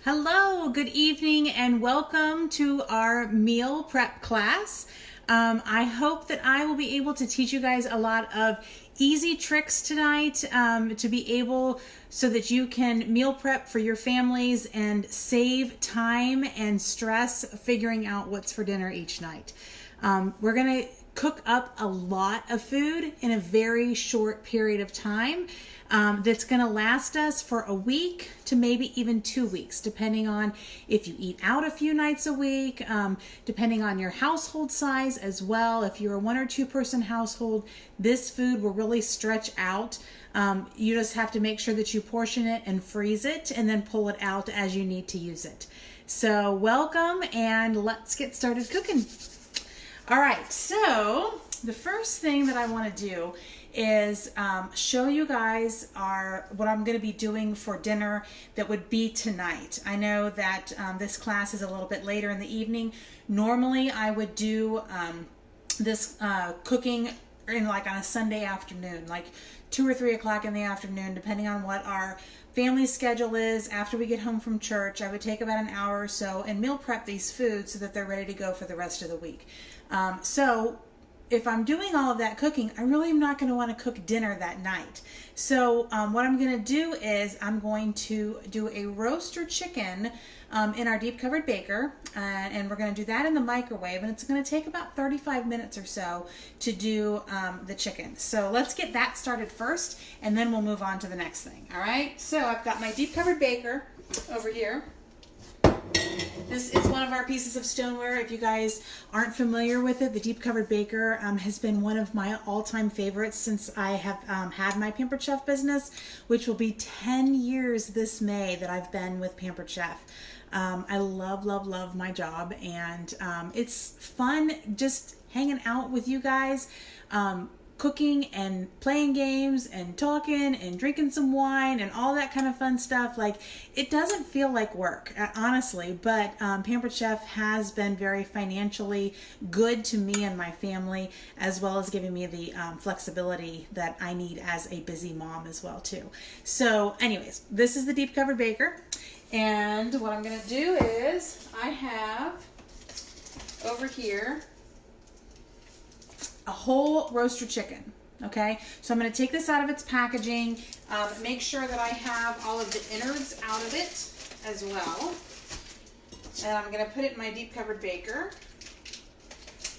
Hello, good evening, and welcome to our meal prep class. I hope that I will be able to teach you guys a lot of easy tricks tonight to be able so that you can meal prep for your families and save time and stress figuring out what's for dinner each night. We're going to cook up a lot of food in a very short period of time. That's going to last us for a week to maybe even 2 weeks, depending on if you eat out a few nights a week, depending on your household size as well. If you're a 1 or 2 person household, this food will really stretch out. You just have to make sure that you portion it and freeze it and then pull it out as you need to use it. So welcome, and let's get started cooking. All right, so the first thing that I want to do is show you guys what I'm going to be doing for dinner that would be tonight. I know that this class is a little bit later in the evening. Normally I would do this cooking on a Sunday afternoon, like 2 or 3 o'clock in the afternoon, depending on what our family schedule is. After we get home from church, I would take about an hour or so and meal prep these foods so that they're ready to go for the rest of the week. So if I'm doing all of that cooking, I really am not going to want to cook dinner that night. So what I'm going to do is I'm going to do a roaster chicken in our deep covered baker, and we're going to do that in the microwave, and it's going to take about 35 minutes or so to do the chicken. So let's get that started first, and then we'll move on to the next thing. All right, so I've got my deep covered baker over here. This is one of our pieces of stoneware. If you guys aren't familiar with it, the deep covered baker has been one of my all-time favorites since I have had my Pampered Chef business, which will be 10 years this May that I've been with Pampered Chef. I love my job, and it's fun just hanging out with you guys, cooking and playing games and talking and drinking some wine and all that kind of fun stuff. Like, it doesn't feel like work, honestly, but Pampered Chef has been very financially good to me and my family, as well as giving me the flexibility that I need as a busy mom as well too. So anyways, this is the deep covered baker, and what I'm going to do is I have over here a whole roaster chicken. Okay, so I'm going to take this out of its packaging, make sure that I have all of the innards out of it as well, and I'm going to put it in my deep covered baker.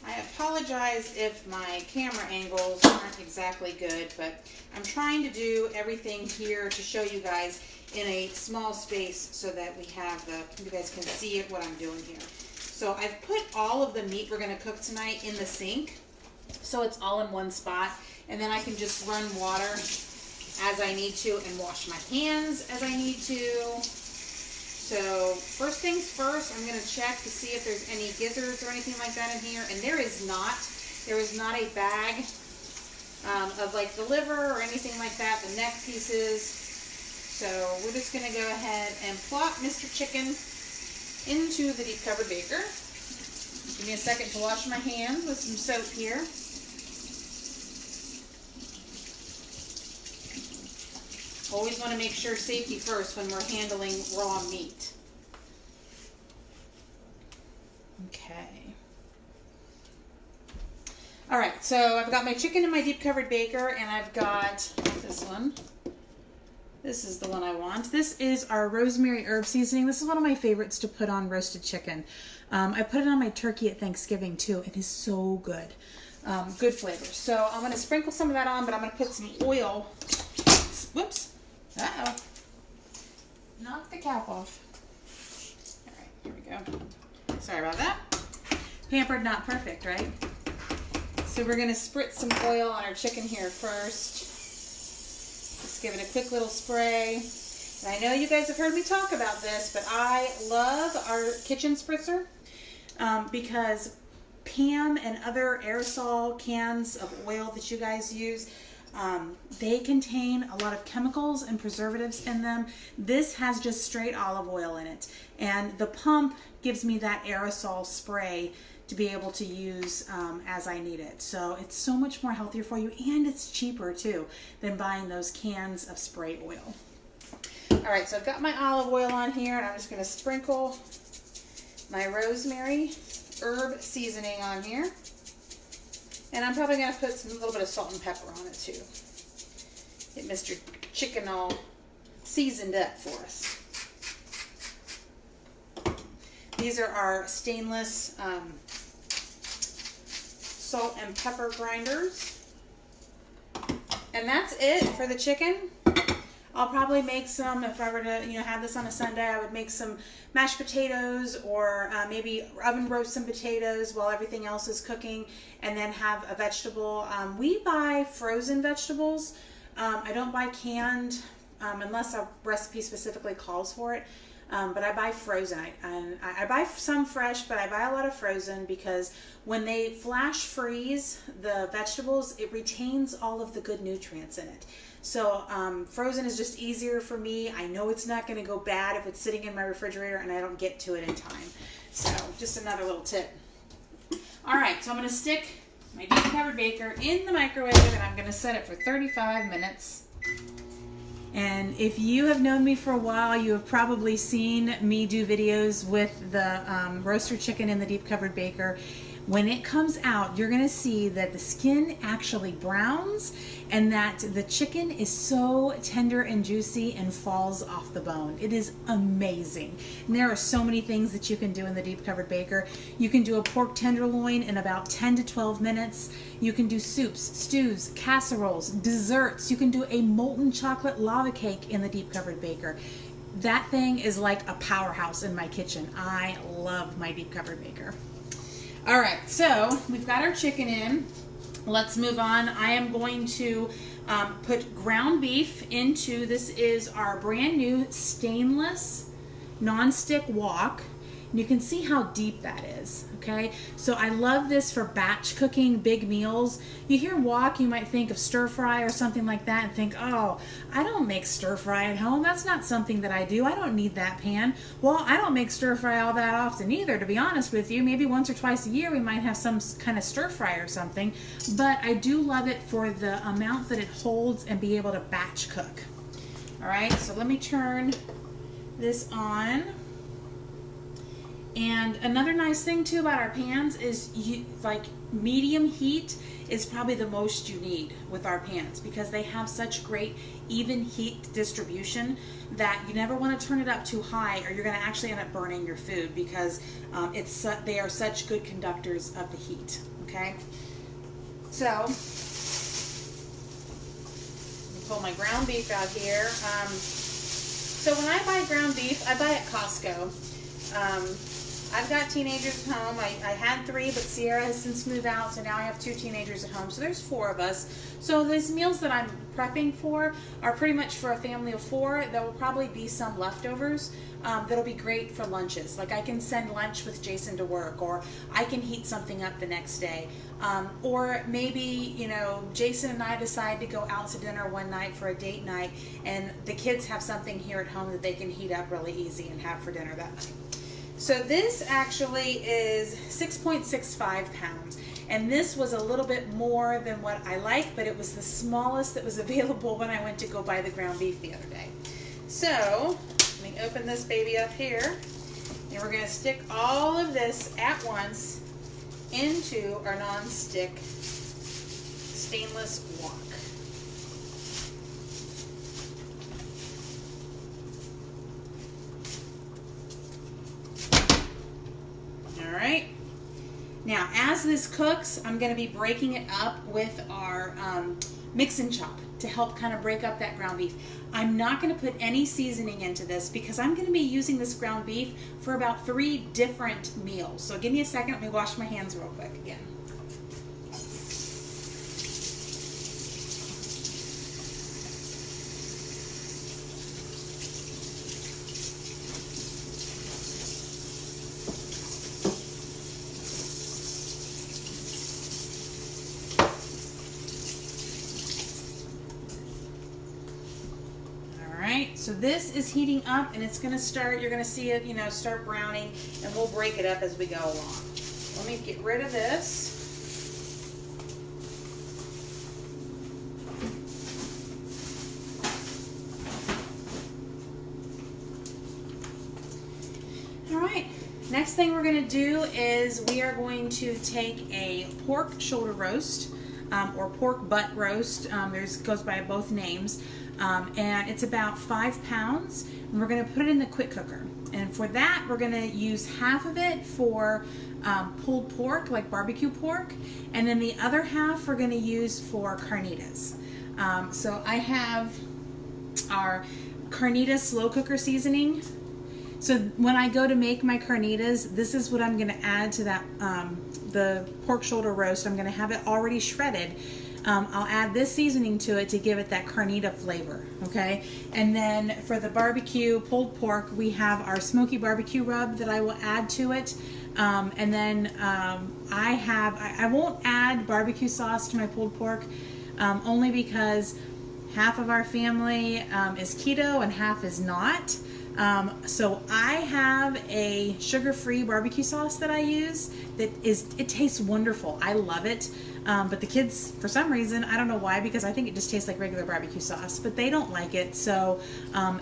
I apologize if my camera angles aren't exactly good, but I'm trying to do everything here to show you guys in a small space so that you guys can see what I'm doing here. So I've put all of the meat we're going to cook tonight in the sink, so it's all in one spot, and then I can just run water as I need to and wash my hands as I need to. So first things first, I'm going to check to see if there's any gizzards or anything like that in here, and there is not. There is not a bag of like the liver or anything like that, the neck pieces. So we're just going to go ahead and plop Mr. Chicken into the deep covered baker. Give me a second to wash my hands with some soap here. Always want to make sure safety first when we're handling raw meat. Okay. All right, so I've got my chicken in my deep covered baker, and I've got this one. This is the one I want. This is our rosemary herb seasoning. This is one of my favorites to put on roasted chicken. I put it on my turkey at Thanksgiving too. It is so good. Good flavor. So I'm going to sprinkle some of that on, but I'm going to put some oil. Whoops. Uh-oh. Knock the cap off. All right, here we go. Sorry about that. Pampered, not perfect, right? So we're going to spritz some oil on our chicken here first. Just give it a quick little spray. And I know you guys have heard me talk about this, but I love our kitchen spritzer because Pam and other aerosol cans of oil that you guys use, they contain a lot of chemicals and preservatives in them. This has just straight olive oil in it, and the pump gives me that aerosol spray to be able to use as I need it. So it's so much more healthier for you, and it's cheaper too than buying those cans of spray oil. All All right, so I've got my olive oil on here, and I'm just going to sprinkle my rosemary herb seasoning on here. And I'm probably going to put a little bit of salt and pepper on it too. Get Mr. Chicken all seasoned up for us. These are our stainless salt and pepper grinders. And that's it for the chicken. I'll probably make some, if I were to, have this on a Sunday, I would make some mashed potatoes, or maybe oven roast some potatoes while everything else is cooking, and then have a vegetable. We buy frozen vegetables. I don't buy canned unless a recipe specifically calls for it. But I buy frozen. I buy some fresh, but I buy a lot of frozen because when they flash freeze the vegetables, it retains all of the good nutrients in it. So frozen is just easier for me. I know it's not going to go bad if it's sitting in my refrigerator and I don't get to it in time. So just another little tip. All right, so I'm going to stick my deep covered baker in the microwave, and I'm going to set it for 35 minutes. And if you have known me for a while, you have probably seen me do videos with the roaster chicken in the deep covered baker. When it comes out, you're gonna see that the skin actually browns and that the chicken is so tender and juicy and falls off the bone. It is amazing. And there are so many things that you can do in the deep covered baker. You can do a pork tenderloin in about 10 to 12 minutes. You can do soups, stews, casseroles, desserts. You can do a molten chocolate lava cake in the deep covered baker. That thing is like a powerhouse in my kitchen. I love my deep covered baker. All right, so we've got our chicken in. Let's move on. I am going to put ground beef into, this is our brand new stainless nonstick wok. And you can see how deep that is, okay? So I love this for batch cooking big meals. You hear wok, you might think of stir fry or something like that and think, oh, I don't make stir fry at home. That's not something that I do. I don't need that pan. Well, I don't make stir fry all that often either, to be honest with you. Maybe once or twice a year we might have some kind of stir fry or something. But I do love it for the amount that it holds and be able to batch cook. All right, so let me turn this on. And another nice thing too about our pans is medium heat is probably the most you need with our pans because they have such great even heat distribution that you never want to turn it up too high or you're going to actually end up burning your food because they are such good conductors of the heat. Okay, so let me pull my ground beef out here. So when I buy ground beef, I buy at Costco. I've got teenagers at home. I had 3, but Sierra has since moved out, so now I have 2 teenagers at home. So there's 4 of us. So these meals that I'm prepping for are pretty much for a family of 4. There will probably be some leftovers that'll be great for lunches. Like I can send lunch with Jason to work, or I can heat something up the next day. Or maybe, Jason and I decide to go out to dinner one night for a date night, and the kids have something here at home that they can heat up really easy and have for dinner that night. So this actually is 6.65 pounds. And this was a little bit more than what I like, but it was the smallest that was available when I went to go buy the ground beef the other day. So let me open this baby up here. And we're going to stick all of this at once into our non-stick stainless wok. Alright, now as this cooks, I'm going to be breaking it up with our mix and chop to help kind of break up that ground beef. I'm not going to put any seasoning into this because I'm going to be using this ground beef for about 3 different meals. So give me a second, let me wash my hands real quick again. So this is heating up and it's going to start, you're going to see it, start browning, and we'll break it up as we go along. Let me get rid of this. All right, next thing we're gonna do is we are going to take a pork shoulder roast or pork butt roast. Goes by both names, and it's about 5 pounds. And we're gonna put it in the quick cooker. And for that, we're gonna use half of it for pulled pork, like barbecue pork, and then the other half we're gonna use for carnitas. So I have our carnitas slow cooker seasoning. So when I go to make my carnitas, this is what I'm going to add to that, the pork shoulder roast. I'm going to have it already shredded. I'll add this seasoning to it to give it that carnita flavor, okay? And then for the barbecue pulled pork, we have our smoky barbecue rub that I will add to it. And then I won't add barbecue sauce to my pulled pork, only because half of our family is keto and half is not. So I have a sugar-free barbecue sauce that I use it tastes wonderful. I love it. But the kids, for some reason, I don't know why, because I think it just tastes like regular barbecue sauce, but they don't like it. So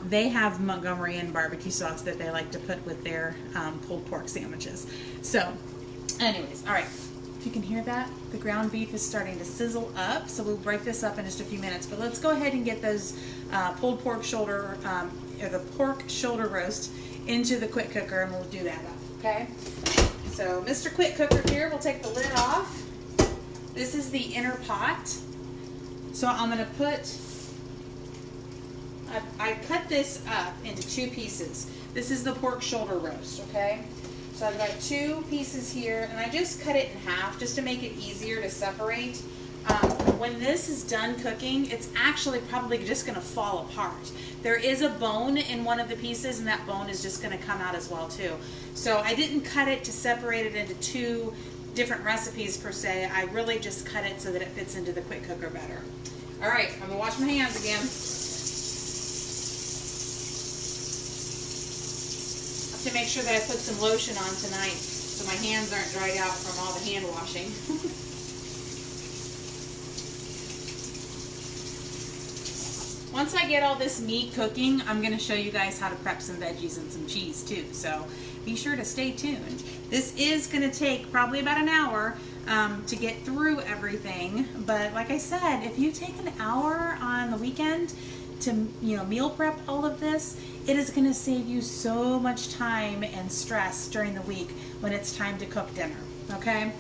they have Montgomeryan barbecue sauce that they like to put with their pulled pork sandwiches. So anyways, all right. If you can hear that, the ground beef is starting to sizzle up. So we'll break this up in just a few minutes, but let's go ahead and get those pulled pork shoulder, or the pork shoulder roast into the quick cooker, and we'll do that up, okay? So Mr. Quick Cooker here, we'll take the lid off. This is the inner pot. So I'm gonna put, I cut this up into 2 pieces. This is the pork shoulder roast, okay? So I've got 2 pieces here, and I just cut it in half just to make it easier to separate. When this is done cooking, it's actually probably just going to fall apart. There is a bone in one of the pieces, and that bone is just going to come out as well too. So I didn't cut it to separate it into 2 different recipes per se. I really just cut it so that it fits into the quick cooker better. All right, I'm going to wash my hands again. I have to make sure that I put some lotion on tonight so my hands aren't dried out from all the hand washing. Once I get all this meat cooking, I'm going to show you guys how to prep some veggies and some cheese too. So be sure to stay tuned. This is going to take probably about an hour to get through everything. But like I said, if you take an hour on the weekend to meal prep all of this, it is going to save you so much time and stress during the week when it's time to cook dinner. Okay?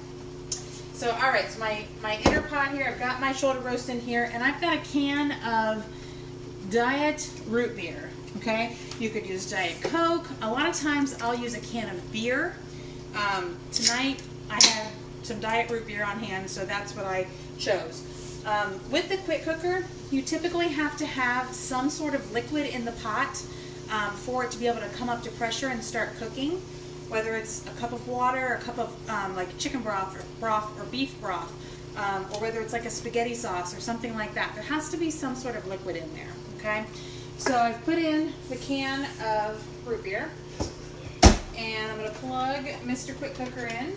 So all right, so my inner pot here, I've got my shoulder roast in here, and I've got a can of diet root beer. Okay, you could use Diet Coke. A lot of times I'll use a can of beer. Tonight I had some diet root beer on hand, so that's what I chose. With the quick cooker, you typically have to have some sort of liquid in the pot for it to be able to come up to pressure and start cooking. Whether it's a cup of water, a cup of like chicken broth or beef broth, or whether it's like a spaghetti sauce or something like that. There has to be some sort of liquid in there, okay? So I've put in the can of root beer, and I'm going to plug Mr. Quick Cooker in,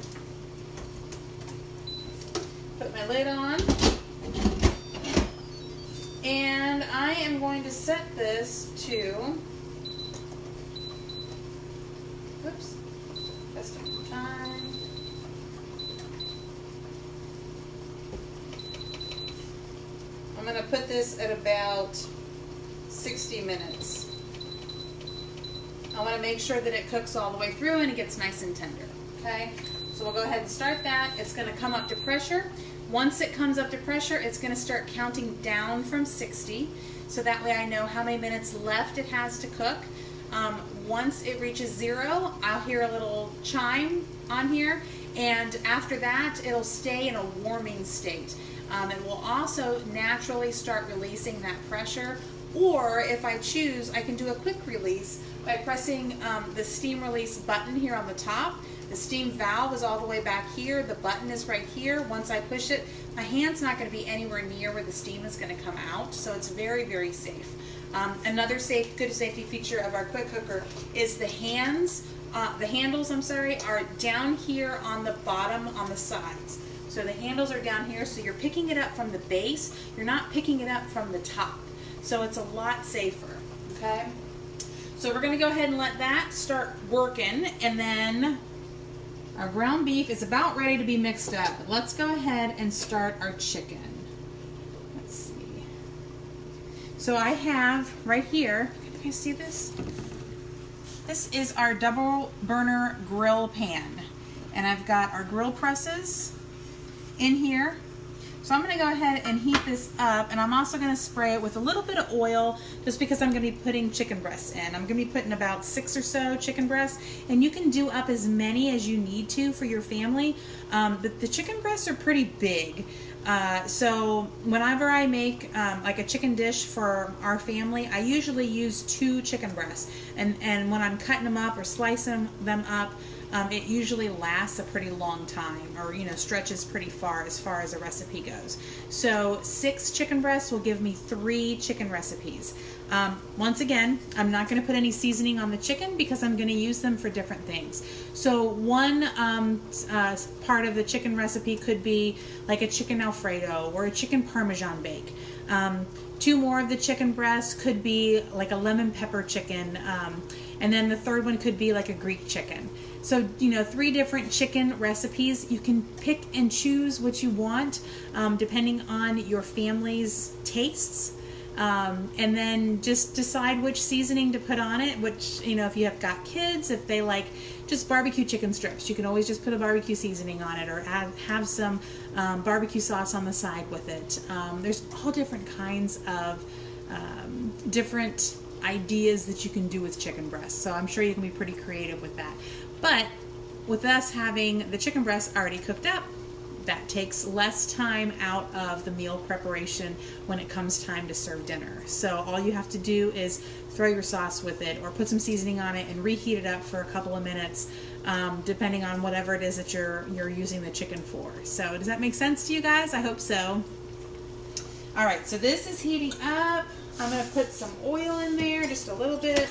put my lid on, and I am going to set this to, oops, just in time. I'm going to put this at about 60 minutes. I want to make sure that it cooks all the way through and it gets nice and tender. Okay, so we'll go ahead and start that. It's going to come up to pressure. Once it comes up to pressure, it's going to start counting down from 60, so that way I know how many minutes left it has to cook. Once it reaches 0, I'll hear a little chime on here, and after that it'll stay in a warming state. It will also naturally start releasing that pressure, or if I choose, I can do a quick release by pressing the steam release button here on the top. The steam valve is all the way back here. The button is right here. Once I push it, my hand's not going to be anywhere near where the steam is going to come out, so it's very, very safe. Another good safety feature of our quick cooker is the handles, are down here on the bottom on the sides. So the handles are down here, so you're picking it up from the base. You're not picking it up from the top. So it's a lot safer, okay? So we're gonna go ahead and let that start working, and then our ground beef is about ready to be mixed up. Let's go ahead and start our chicken. Let's see. So I have right here, can you guys see this? This is our double burner grill pan. And I've got our grill presses in here. So I'm gonna go ahead and heat this up, and I'm also gonna spray it with a little bit of oil just because I'm gonna be putting chicken breasts in. I'm gonna be putting about 6 or so chicken breasts, and you can do up as many as you need to for your family. But the chicken breasts are pretty big. So whenever I make like a chicken dish for our family, I usually use 2 chicken breasts. And when I'm cutting them up or slicing them up, it usually lasts a pretty long time, or stretches pretty far as the recipe goes. So 6 chicken breasts will give me 3 chicken recipes. Once again, I'm not going to put any seasoning on the chicken because I'm going to use them for different things. So one part of the chicken recipe could be like a chicken Alfredo or a chicken Parmesan bake. 2 more of the chicken breasts could be like a lemon pepper chicken, and then the third one could be like a Greek chicken. So 3 different chicken recipes. You can pick and choose what you want depending on your family's tastes. And then just decide which seasoning to put on it, which, if you have got kids, if they like just barbecue chicken strips, you can always just put a barbecue seasoning on it, or have some barbecue sauce on the side with it. There's all different kinds of different ideas that you can do with chicken breasts. So I'm sure you can be pretty creative with that. But with us having the chicken breasts already cooked up, that takes less time out of the meal preparation when it comes time to serve dinner. So all you have to do is throw your sauce with it, or put some seasoning on it and reheat it up for a couple of minutes, depending on whatever it is that you're using the chicken for. So does that make sense to you guys? I hope so. All right, so this is heating up. I'm gonna put some oil in there, just a little bit.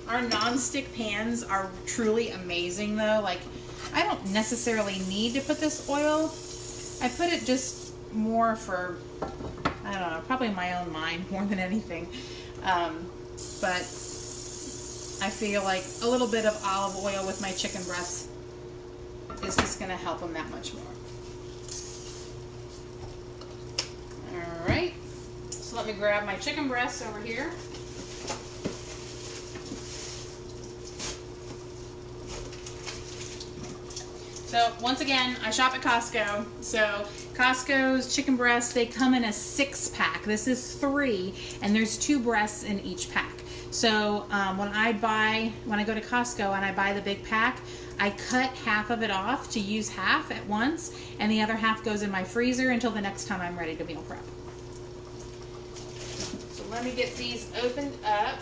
Our non-stick pans are truly amazing though. Like, I don't necessarily need to put this oil. I put it just more for, I don't know, probably in my own mind more than anything. But I feel like a little bit of olive oil with my chicken breasts is just gonna help them that much more. All right, so let me grab my chicken breasts over here. So once again, I shop at Costco. So Costco's chicken breasts, they come in a 6-pack. This is 3, and there's 2 breasts in each pack. So when I go to Costco and I buy the big pack, I cut half of it off to use half at once, and the other half goes in my freezer until the next time I'm ready to meal prep. So let me get these opened up.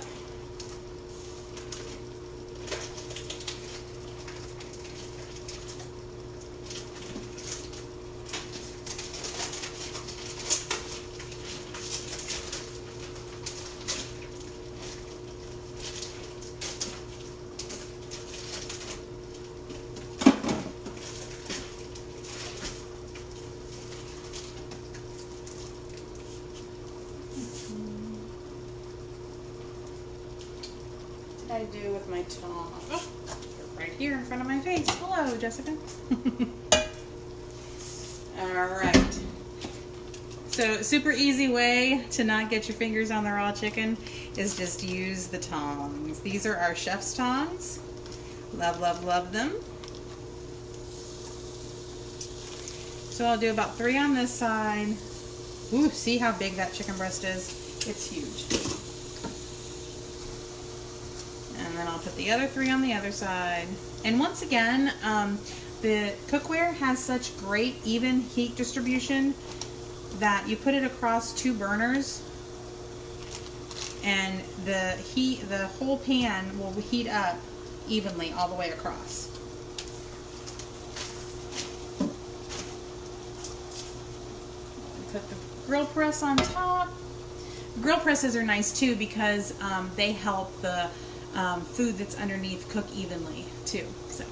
I do with my tongs. Oh, right here in front of my face. Hello, Jessica. All right. So, super easy way to not get your fingers on the raw chicken is just use the tongs. These are our chef's tongs. Love, love, love them. So I'll do about 3 on this side. Ooh, see how big that chicken breast is? It's huge. And then I'll put the other 3 on the other side. And once again, the cookware has such great even heat distribution that you put it across 2 burners and the whole pan will heat up evenly all the way across. Put the grill press on top. Grill presses are nice too because they help the food that's underneath cook evenly too. So,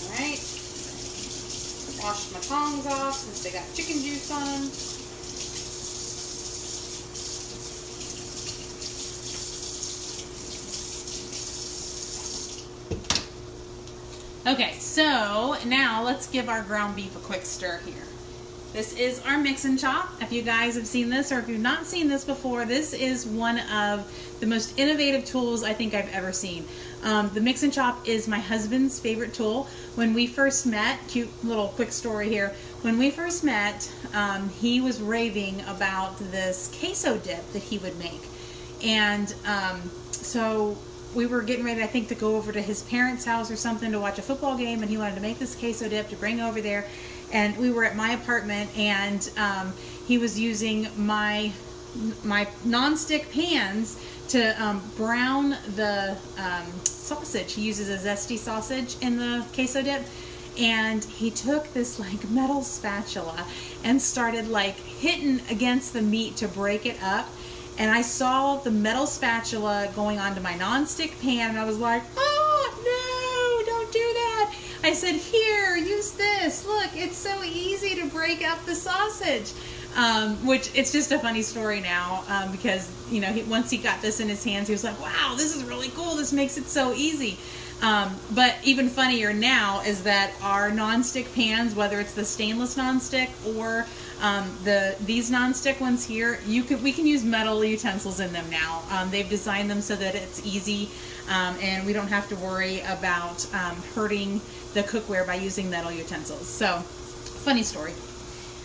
all right. Wash my tongs off since they got chicken juice on them. Okay, so now let's give our ground beef a quick stir here. This is our mix and chop. If you guys have seen this, or if you've not seen this before, this is one of the most innovative tools I think I've ever seen. The mix and chop is my husband's favorite tool. When we first met, cute little quick story here. When we first met, he was raving about this queso dip that he would make. And so we were getting ready, I think, to go over to his parents' house or something to watch a football game, and he wanted to make this queso dip to bring over there. And we were at my apartment, and he was using my non-stick pans to brown the sausage. He uses a zesty sausage in the queso dip, and he took this like metal spatula and started like hitting against the meat to break it up. And I saw the metal spatula going onto my non-stick pan, and I was like, oh no, don't do that. I said, here, use this. Look, it's so easy to break up the sausage. Which it's just a funny story now, because, you know, once he got this in his hands, he was like, wow, this is really cool. This makes it so easy. But even funnier now is that our non-stick pans, whether it's the stainless non-stick or these non-stick ones here, we can use metal utensils in them now. They've designed them so that it's easy, and we don't have to worry about hurting the cookware by using metal utensils. So, funny story.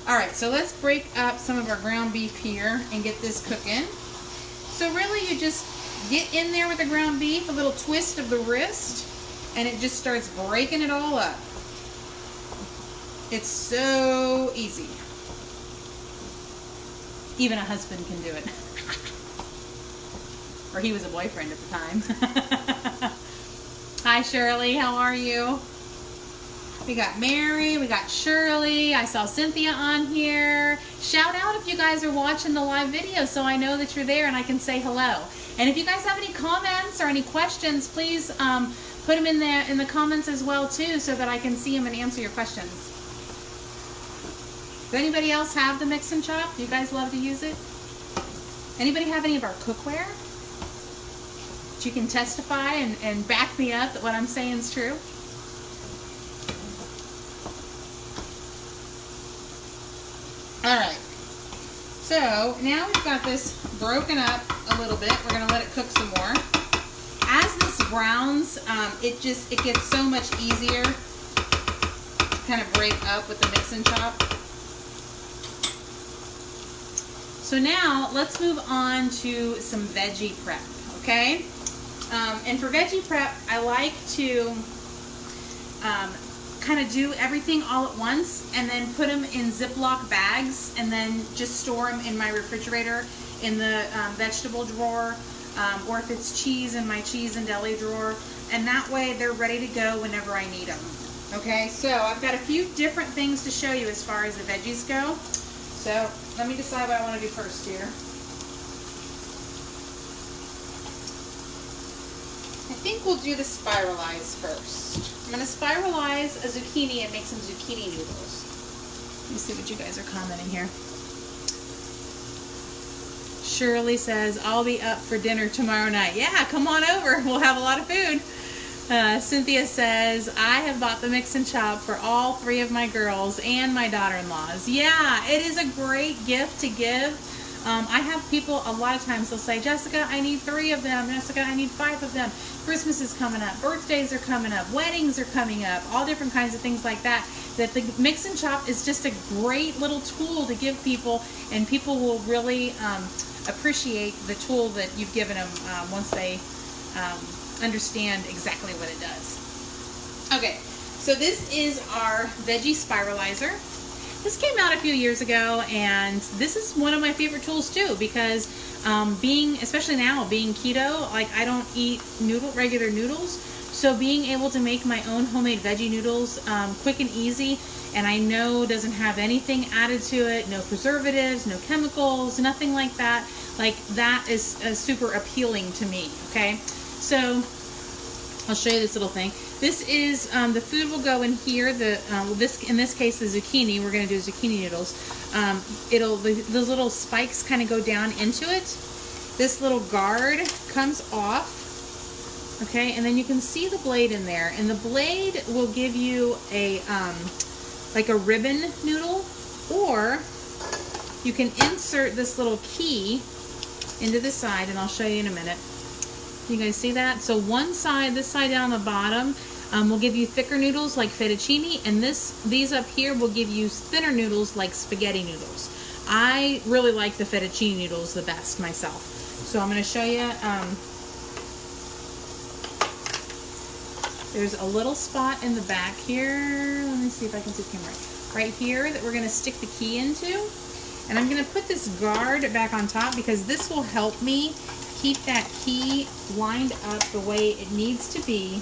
All right, so let's break up some of our ground beef here and get this cooking. So really, you just get in there with the ground beef, a little twist of the wrist, and it just starts breaking it all up. It's so easy. Even a husband can do it. Or he was a boyfriend at the time. Hi, Shirley, how are you? We got Mary, we got Shirley, I saw Cynthia on here. Shout out if you guys are watching the live video so I know that you're there and I can say hello. And if you guys have any comments or any questions, please put them in the comments as well too, so that I can see them and answer your questions. Does anybody else have the mix and chop? Do you guys love to use it? Anybody have any of our cookware? That you can testify and back me up that what I'm saying is true? All right, so now we've got this broken up a little bit. We're gonna let it cook some more. As this browns, it gets so much easier to kind of break up with the mix and chop. So now let's move on to some veggie prep, okay? And for veggie prep, I like to kind of do everything all at once and then put them in Ziploc bags and then just store them in my refrigerator in the vegetable drawer, or if it's cheese, in my cheese and deli drawer, and that way they're ready to go whenever I need them. Okay, so I've got a few different things to show you as far as the veggies go. So let me decide what I want to do first here. I think we'll do the spiralize first. I'm going to spiralize a zucchini and make some zucchini noodles. Let me see what you guys are commenting here. Shirley says, I'll be up for dinner tomorrow night. Yeah, come on over. We'll have a lot of food. Cynthia says, I have bought the mix and chop for all 3 of my girls and my daughter-in-laws. Yeah, it is a great gift to give. I have people, a lot of times they'll say, Jessica, I need 3 of them. Jessica, I need 5 of them. Christmas is coming up. Birthdays are coming up. Weddings are coming up. All different kinds of things like that. That the mix and chop is just a great little tool to give people, and people will really appreciate the tool that you've given them once they understand exactly what it does. Okay, so this is our veggie spiralizer. This came out a few years ago, and this is one of my favorite tools too, because especially now being keto, like I don't eat regular noodles, so being able to make my own homemade veggie noodles quick and easy, and I know doesn't have anything added to it, no preservatives, no chemicals, nothing like that. Like that is super appealing to me. Okay, so I'll show you this little thing. This is the food will go in here. In this case the zucchini. We're going to do zucchini noodles. Those little spikes kind of go down into it. This little guard comes off, Okay, and then you can see the blade in there, and the blade will give you a like a ribbon noodle, or you can insert this little key into the side, and I'll show you in a minute. You guys see that? So one side, this side down the bottom, will give you thicker noodles like fettuccine, and these up here will give you thinner noodles like spaghetti noodles. I really like the fettuccine noodles the best myself. So I'm going to show you. There's a little spot in the back here. Let me see if I can see the camera. Right here that we're going to stick the key into. And I'm going to put this guard back on top because this will help me keep that key lined up the way it needs to be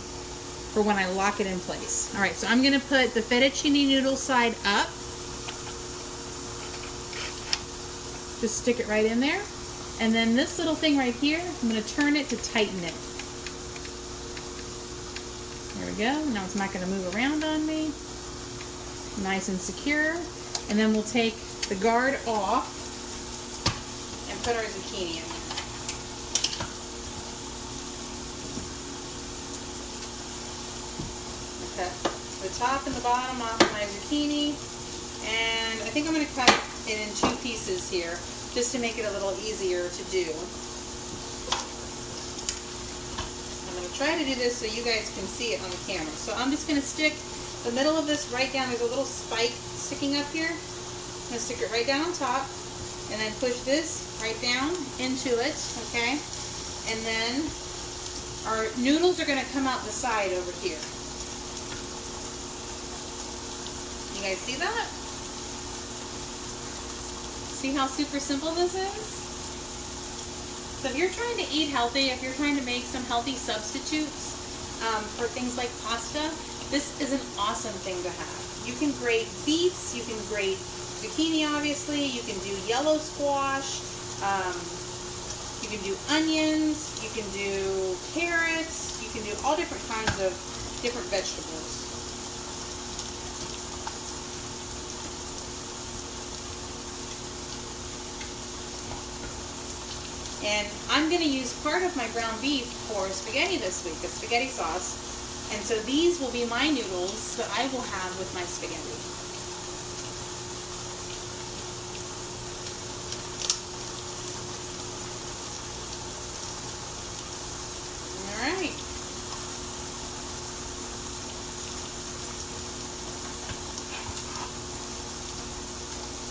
for when I lock it in place. All right, so I'm going to put the fettuccine noodle side up. Just stick it right in there. And then this little thing right here, I'm going to turn it to tighten it. There we go. Now it's not going to move around on me. Nice and secure. And then we'll take the guard off and put our zucchini in. Cut the top and the bottom off of my zucchini, and I think I'm going to cut it in 2 pieces here just to make it a little easier to do. I'm going to try to do this so you guys can see it on the camera. So I'm just going to stick the middle of this right down. There's a little spike sticking up here. I'm going to stick it right down on top and then push this right down into it, okay? And then our noodles are going to come out the side over here. You guys see that? See how super simple this is? So if you're trying to eat healthy, if you're trying to make some healthy substitutes for things like pasta, this is an awesome thing to have. You can grate beets, you can grate zucchini obviously, you can do yellow squash, you can do onions, you can do carrots, you can do all different kinds of different vegetables. And I'm going to use part of my ground beef for spaghetti this week, a spaghetti sauce. And so these will be my noodles that I will have with my spaghetti. All right.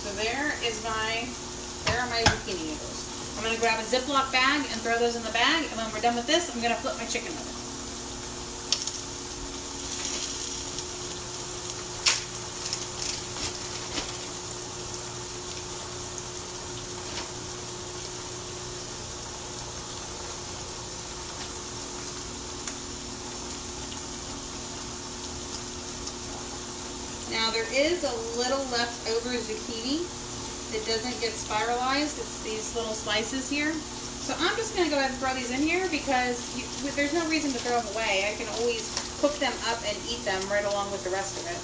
So there are my zucchini noodles. I'm going to grab a Ziploc bag and throw those in the bag, and when we're done with this, I'm going to flip my chicken with it. Now there is a little leftover zucchini that doesn't get spiralized. It's these little slices here. So I'm just going to go ahead and throw these in here because there's no reason to throw them away. I can always cook them up and eat them right along with the rest of it.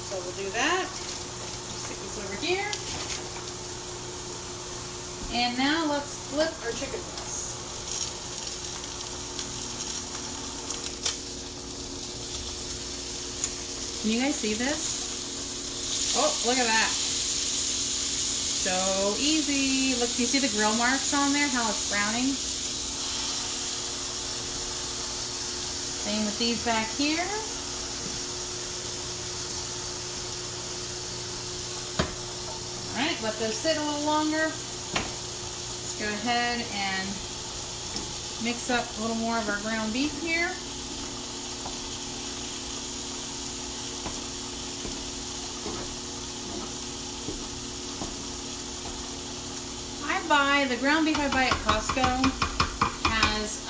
So we'll do that. Stick this over here. And now let's flip our chicken breast. Can you guys see this? Oh, look at that. So easy. Look, do you see the grill marks on there? How it's browning? Same with these back here. Alright, let those sit a little longer. Let's go ahead and mix up a little more of our ground beef here. The ground beef I buy at Costco has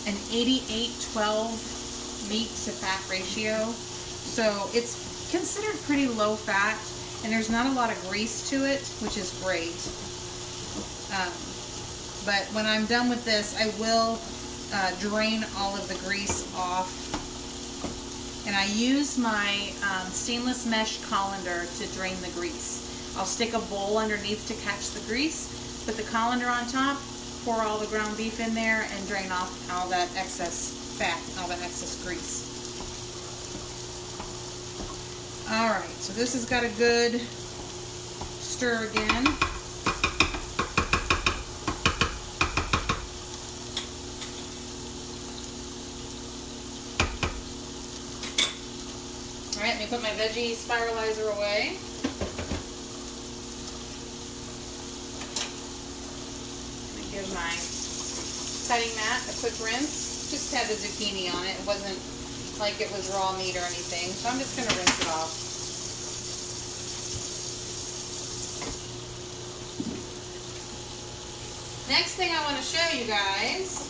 an 88-12 meat to fat ratio, so it's considered pretty low fat, and there's not a lot of grease to it, which is great. But when I'm done with this, I will drain all of the grease off, and I use my stainless mesh colander to drain the grease. I'll stick a bowl underneath to catch the grease, put the colander on top, pour all the ground beef in there and drain off all that excess fat, all that excess grease. All right, so this has got a good stir again. All right, let me put my veggie spiralizer away. Let me give my cutting mat a quick rinse. Just had the zucchini on it. It wasn't like it was raw meat or anything, so I'm just going to rinse it off. Next thing I want to show you guys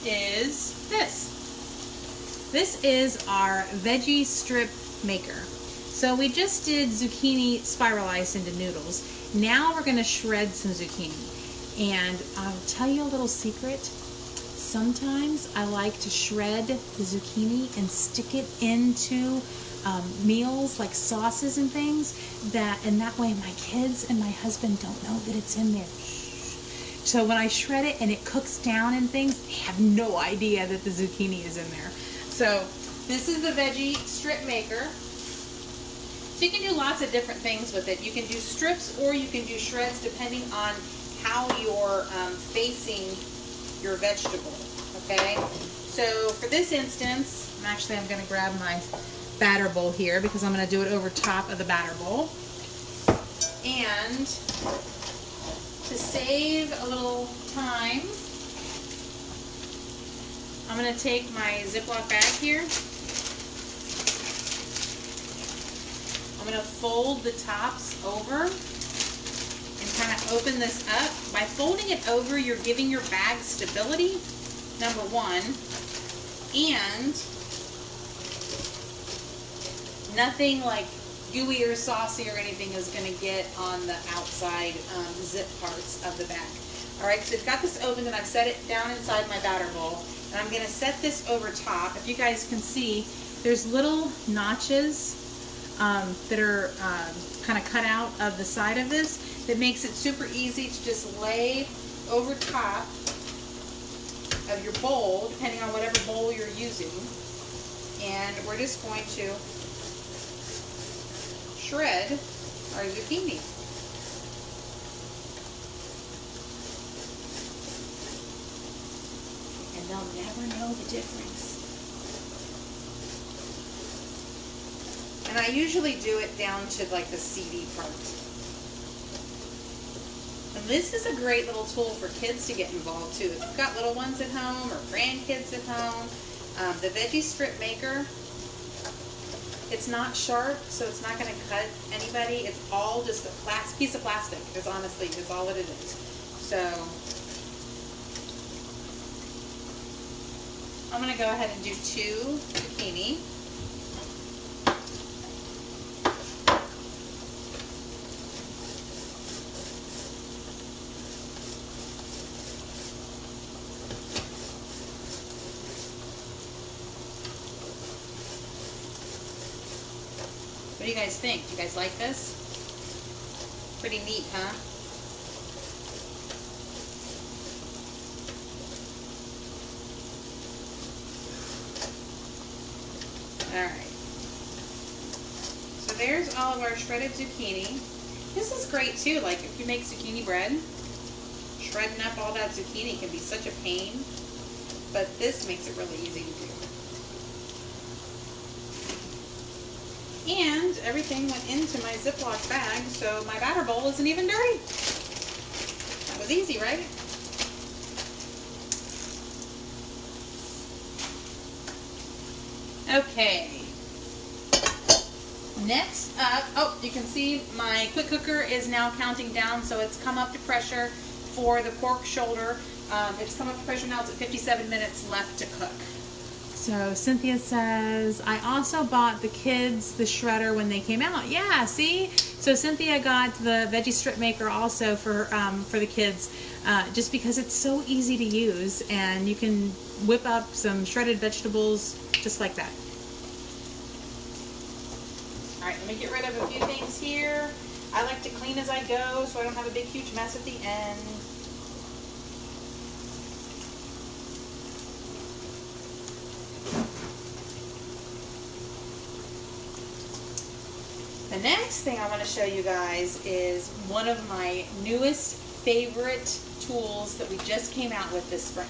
is this. This is our veggie strip maker. So we just did zucchini spiralized into noodles. Now we're going to shred some zucchini. And I'll tell you a little secret. Sometimes I like to shred the zucchini and stick it into meals like sauces and things, and that way my kids and my husband don't know that it's in there. So when I shred it and it cooks down and things, they have no idea that the zucchini is in there. So this is the veggie strip maker. So you can do lots of different things with it. You can do strips or you can do shreds depending on how you're facing your vegetable, okay? So for this instance, I'm going to grab my batter bowl here because I'm going to do it over top of the batter bowl. And to save a little time, I'm going to take my Ziploc bag here. I'm going to fold the tops over and kind of open this up. By folding it over, you're giving your bag stability, number one, and nothing like gooey or saucy or anything is going to get on the outside zip parts of the bag. Alright, so I've got this open and I've set it down inside my batter bowl. And I'm going to set this over top. If you guys can see, there's little notches that are kind of cut out of the side of this that makes it super easy to just lay over top of your bowl, depending on whatever bowl you're using. And we're just going to shred our zucchini. And they'll never know the difference. And I usually do it down to like the seedy part. And this is a great little tool for kids to get involved too. If you've got little ones at home or grandkids at home, the veggie strip maker, it's not sharp, so it's not going to cut anybody. It's all just a piece of plastic, is honestly is all that it is. So I'm going to go ahead and do 2 zucchini. What do you guys think? Do you guys like this? Pretty neat, huh? Alright. So there's all of our shredded zucchini. This is great too, like if you make zucchini bread, shredding up all that zucchini can be such a pain, but this makes it really easy to do. And everything went into my Ziploc bag, so my batter bowl isn't even dirty. That was easy, right? Okay. Next up, oh, you can see my quick cooker is now counting down, so it's come up to pressure for the pork shoulder. It's come up to pressure now, it's at 57 minutes left to cook. So Cynthia says, I also bought the kids the shredder when they came out. Yeah, see? So Cynthia got the veggie strip maker also for the kids, just because it's so easy to use and you can whip up some shredded vegetables just like that. All right, let me get rid of a few things here. I like to clean as I go so I don't have a big huge mess at the end. The next thing I want to show you guys is one of my newest favorite tools that we just came out with this spring.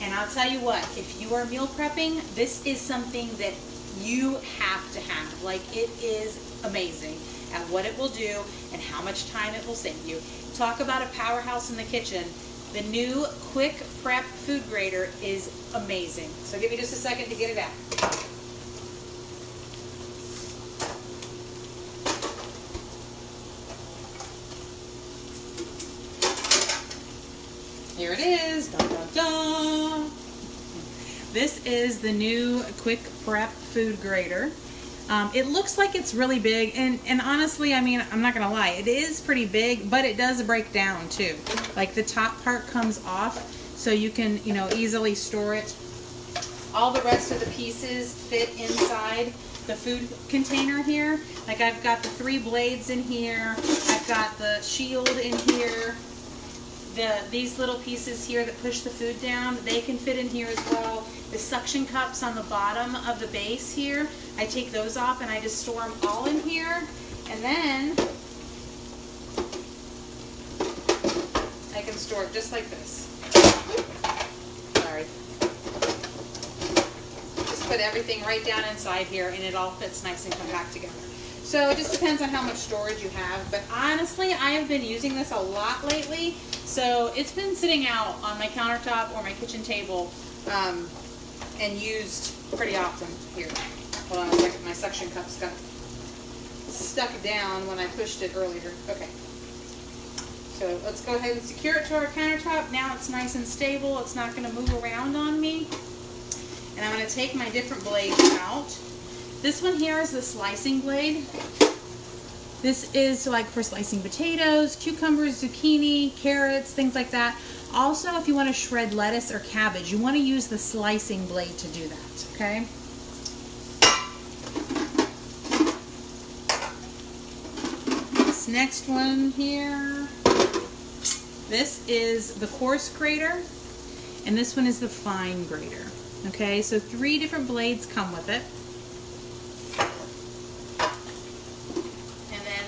And I'll tell you what, if you are meal prepping, this is something that you have to have. Like, it is amazing at what it will do and how much time it will save you. Talk about a powerhouse in the kitchen. The new Quick Prep Food Grater is amazing. So give me just a second to get it out. Here it is. Dun, dun, dun. This is the new Quick Prep Food Grater. It looks like it's really big, and honestly, I mean, I'm not gonna lie, it is pretty big, but it does break down too. Like, the top part comes off, so you can, you know, easily store it. All the rest of the pieces fit inside the food container here. Like, I've got the 3 blades in here. I've got the shield in here. These little pieces here that push the food down, they can fit in here as well. The suction cups on the bottom of the base here, I take those off and I just store them all in here. And then I can store it just like this. Sorry. Just put everything right down inside here and it all fits nice and compact together. So it just depends on how much storage you have. But honestly, I have been using this a lot lately. So it's been sitting out on my countertop or my kitchen table and used pretty often. Here, hold on a second, my suction cups got stuck down when I pushed it earlier. Okay, so let's go ahead and secure it to our countertop. Now it's nice and stable. It's not going to move around on me. And I'm going to take my different blades out. This one here is the slicing blade. This is like for slicing potatoes, cucumbers, zucchini, carrots, things like that. Also, if you want to shred lettuce or cabbage, you want to use the slicing blade to do that, okay? This next one here, this is the coarse grater, and this one is the fine grater, okay? So 3 different blades come with it.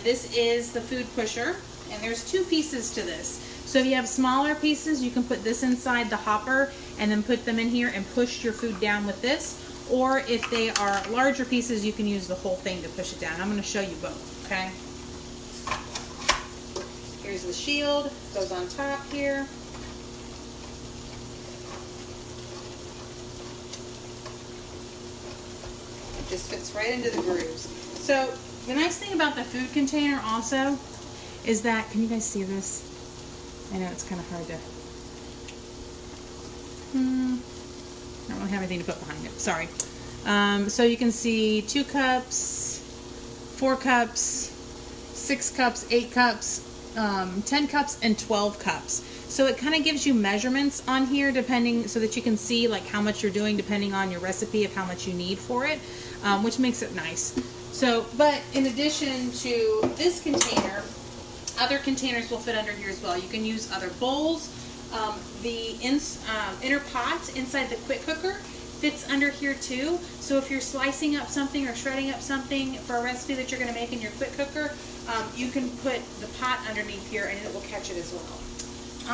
This is the food pusher, and there's 2 pieces to this. So if you have smaller pieces, you can put this inside the hopper and then put them in here and push your food down with this. Or if they are larger pieces, you can use the whole thing to push it down. I'm going to show you both, okay? Here's the shield, goes on top here. It just fits right into the grooves. So the nice thing about the food container also is that, can you guys see this? I know it's kind of hard to, I don't really have anything to put behind it, sorry. So you can see 2 cups, 4 cups, 6 cups, 8 cups, 10 cups, and 12 cups. So it kind of gives you measurements on here depending, so that you can see like how much you're doing depending on your recipe of how much you need for it, which makes it nice. So, but in addition to this container, other containers will fit under here as well. You can use other bowls. The inner pot inside the quick cooker fits under here too. So if you're slicing up something or shredding up something for a recipe that you're going to make in your quick cooker, you can put the pot underneath here and it will catch it as well.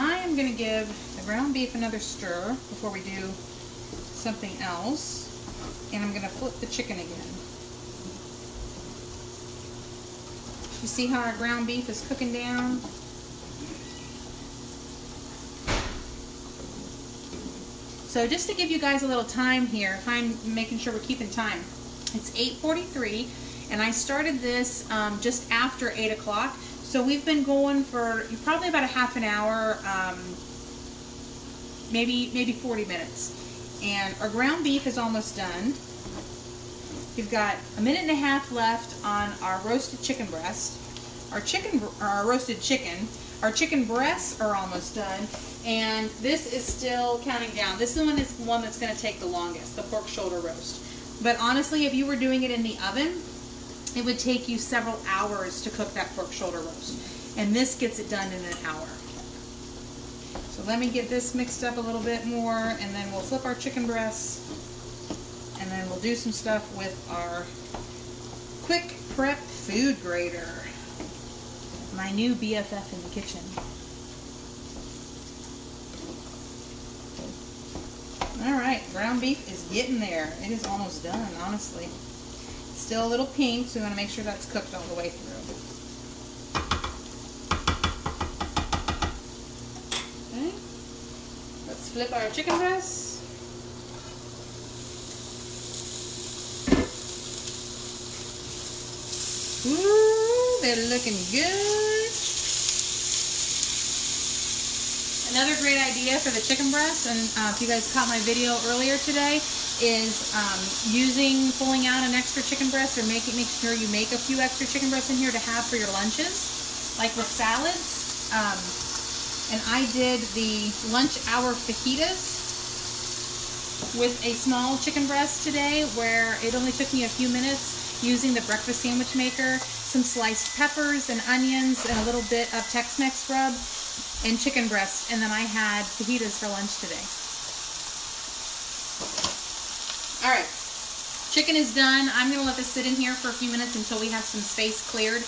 I am going to give the ground beef another stir before we do something else. And I'm going to flip the chicken again. You see how our ground beef is cooking down? So just to give you guys a little time here, making sure we're keeping time. It's 8:43, and I started this just after 8 o'clock. So we've been going for probably about a half an hour, maybe 40 minute. And our ground beef is almost done. We've got a minute and a half left on our roasted chicken breast. Our roasted chicken. Our chicken breasts are almost done. And this is still counting down. This one is the one that's going to take the longest, the pork shoulder roast. But honestly, if you were doing it in the oven, it would take you several hours to cook that pork shoulder roast. And this gets it done in an hour. So let me get this mixed up a little bit more, and then we'll flip our chicken breasts, and then we'll do some stuff with our quick prep food grater. My new BFF in the kitchen. Alright, ground beef is getting there. It is almost done, honestly. Still a little pink, so we want to make sure that's cooked all the way through. Okay. Let's flip our chicken breasts. Ooh, they're looking good. Another great idea for the chicken breast, and if you guys caught my video earlier today, is pulling out an extra chicken breast, or make sure you make a few extra chicken breasts in here to have for your lunches, like with salads. And I did the lunch hour fajitas with a small chicken breast today, where it only took me a few minutes using the breakfast sandwich maker, some sliced peppers and onions, and a little bit of Tex-Mex rub, and chicken breast, and then I had fajitas for lunch today. Alright, chicken is done. I'm going to let this sit in here for a few minutes until we have some space cleared,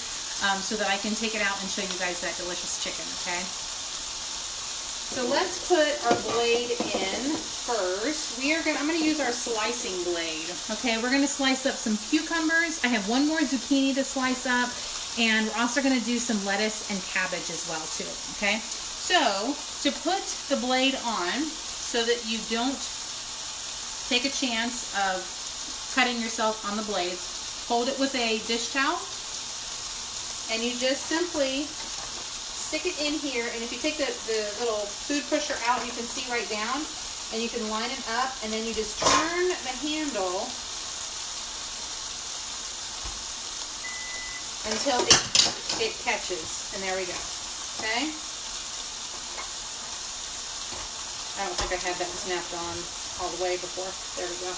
so that I can take it out and show you guys that delicious chicken, okay? So let's put our blade in first. I'm going to use our slicing blade, okay? We're going to slice up some cucumbers. I have one more zucchini to slice up, and we're also going to do some lettuce and cabbage as well too, okay? So, to put the blade on so that you don't take a chance of cutting yourself on the blades, hold it with a dish towel, and you just simply stick it in here, and if you take the little food pusher out, you can see right down, and you can line it up, and then you just turn the handle until it catches, and there we go, okay? I don't think I had that snapped on all the way before. There we go.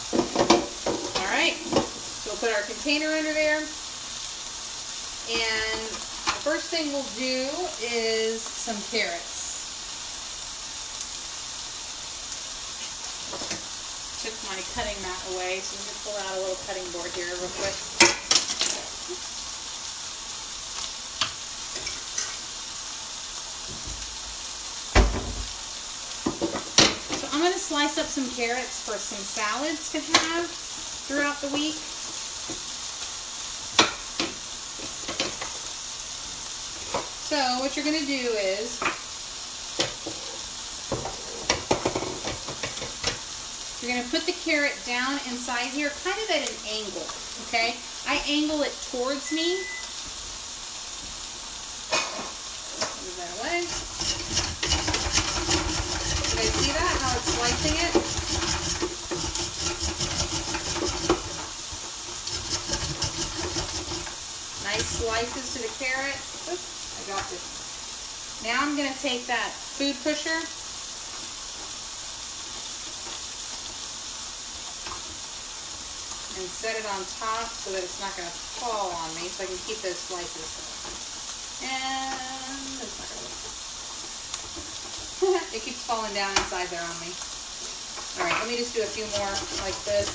Alright, so we'll put our container under there, and the first thing we'll do is some carrots. Took my cutting mat away, so let me pull out a little cutting board here real quick. I'm going to slice up some carrots for some salads to have throughout the week. So what you're going to do is you're going to put the carrot down inside here, kind of at an angle, okay? I angle it towards me. Move that away. You guys see that, how it's slicing it? Nice slices to the carrot. Oops, I dropped it. Now I'm going to take that food pusher and set it on top so that it's not going to fall on me, so I can keep those slices. And it's not going to work. It keeps falling down inside there on me. Alright, let me just do a few more like this.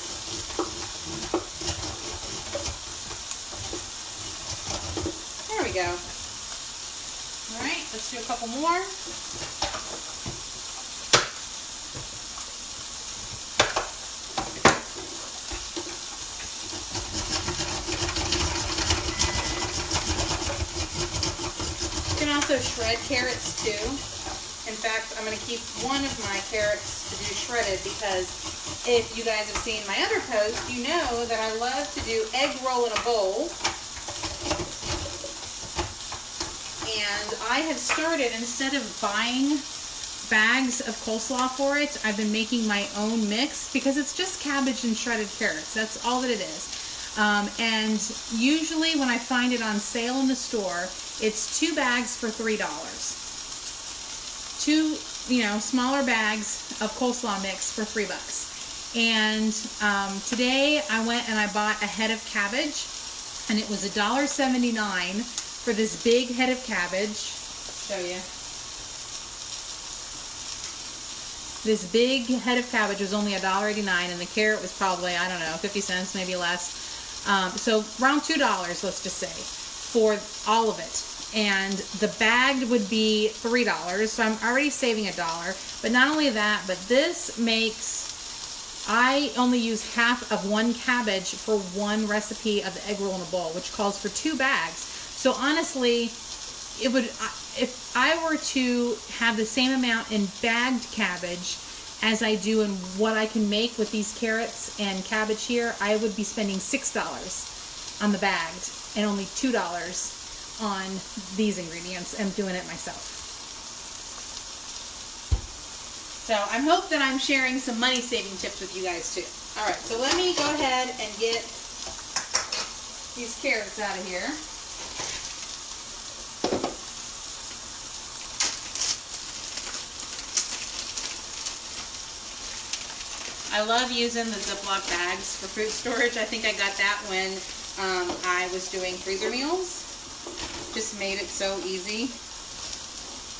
There we go. Alright, let's do a couple more. You can also shred carrots too. In fact, I'm going to keep one of my carrots to do shredded, because if you guys have seen my other post, you know that I love to do egg roll in a bowl. And I have started, instead of buying bags of coleslaw for it, I've been making my own mix, because it's just cabbage and shredded carrots. That's all that it is. And usually when I find it on sale in the store, it's 2 bags for $3. 2, smaller bags of coleslaw mix for $3. And today I went and I bought a head of cabbage and it was $1.79 for this big head of cabbage. Show you. This big head of cabbage was only $1.89, and the carrot was probably, I don't know, 50 cents, maybe less. So around $2, let's just say, for all of it. And the bag would be $3, so I'm already saving $1. But not only that, but this makes, I only use half of one cabbage for one recipe of the egg roll in a bowl, which calls for 2 bags. So honestly, it would, if I were to have the same amount in bagged cabbage as I do in what I can make with these carrots and cabbage here, I would be spending $6 on the bagged and only $2 on these ingredients and doing it myself. So I hope that I'm sharing some money saving tips with you guys too. All right, so let me go ahead and get these carrots out of here. I love using the Ziploc bags for food storage. I think I got that when I was doing freezer meals. Just made it so easy.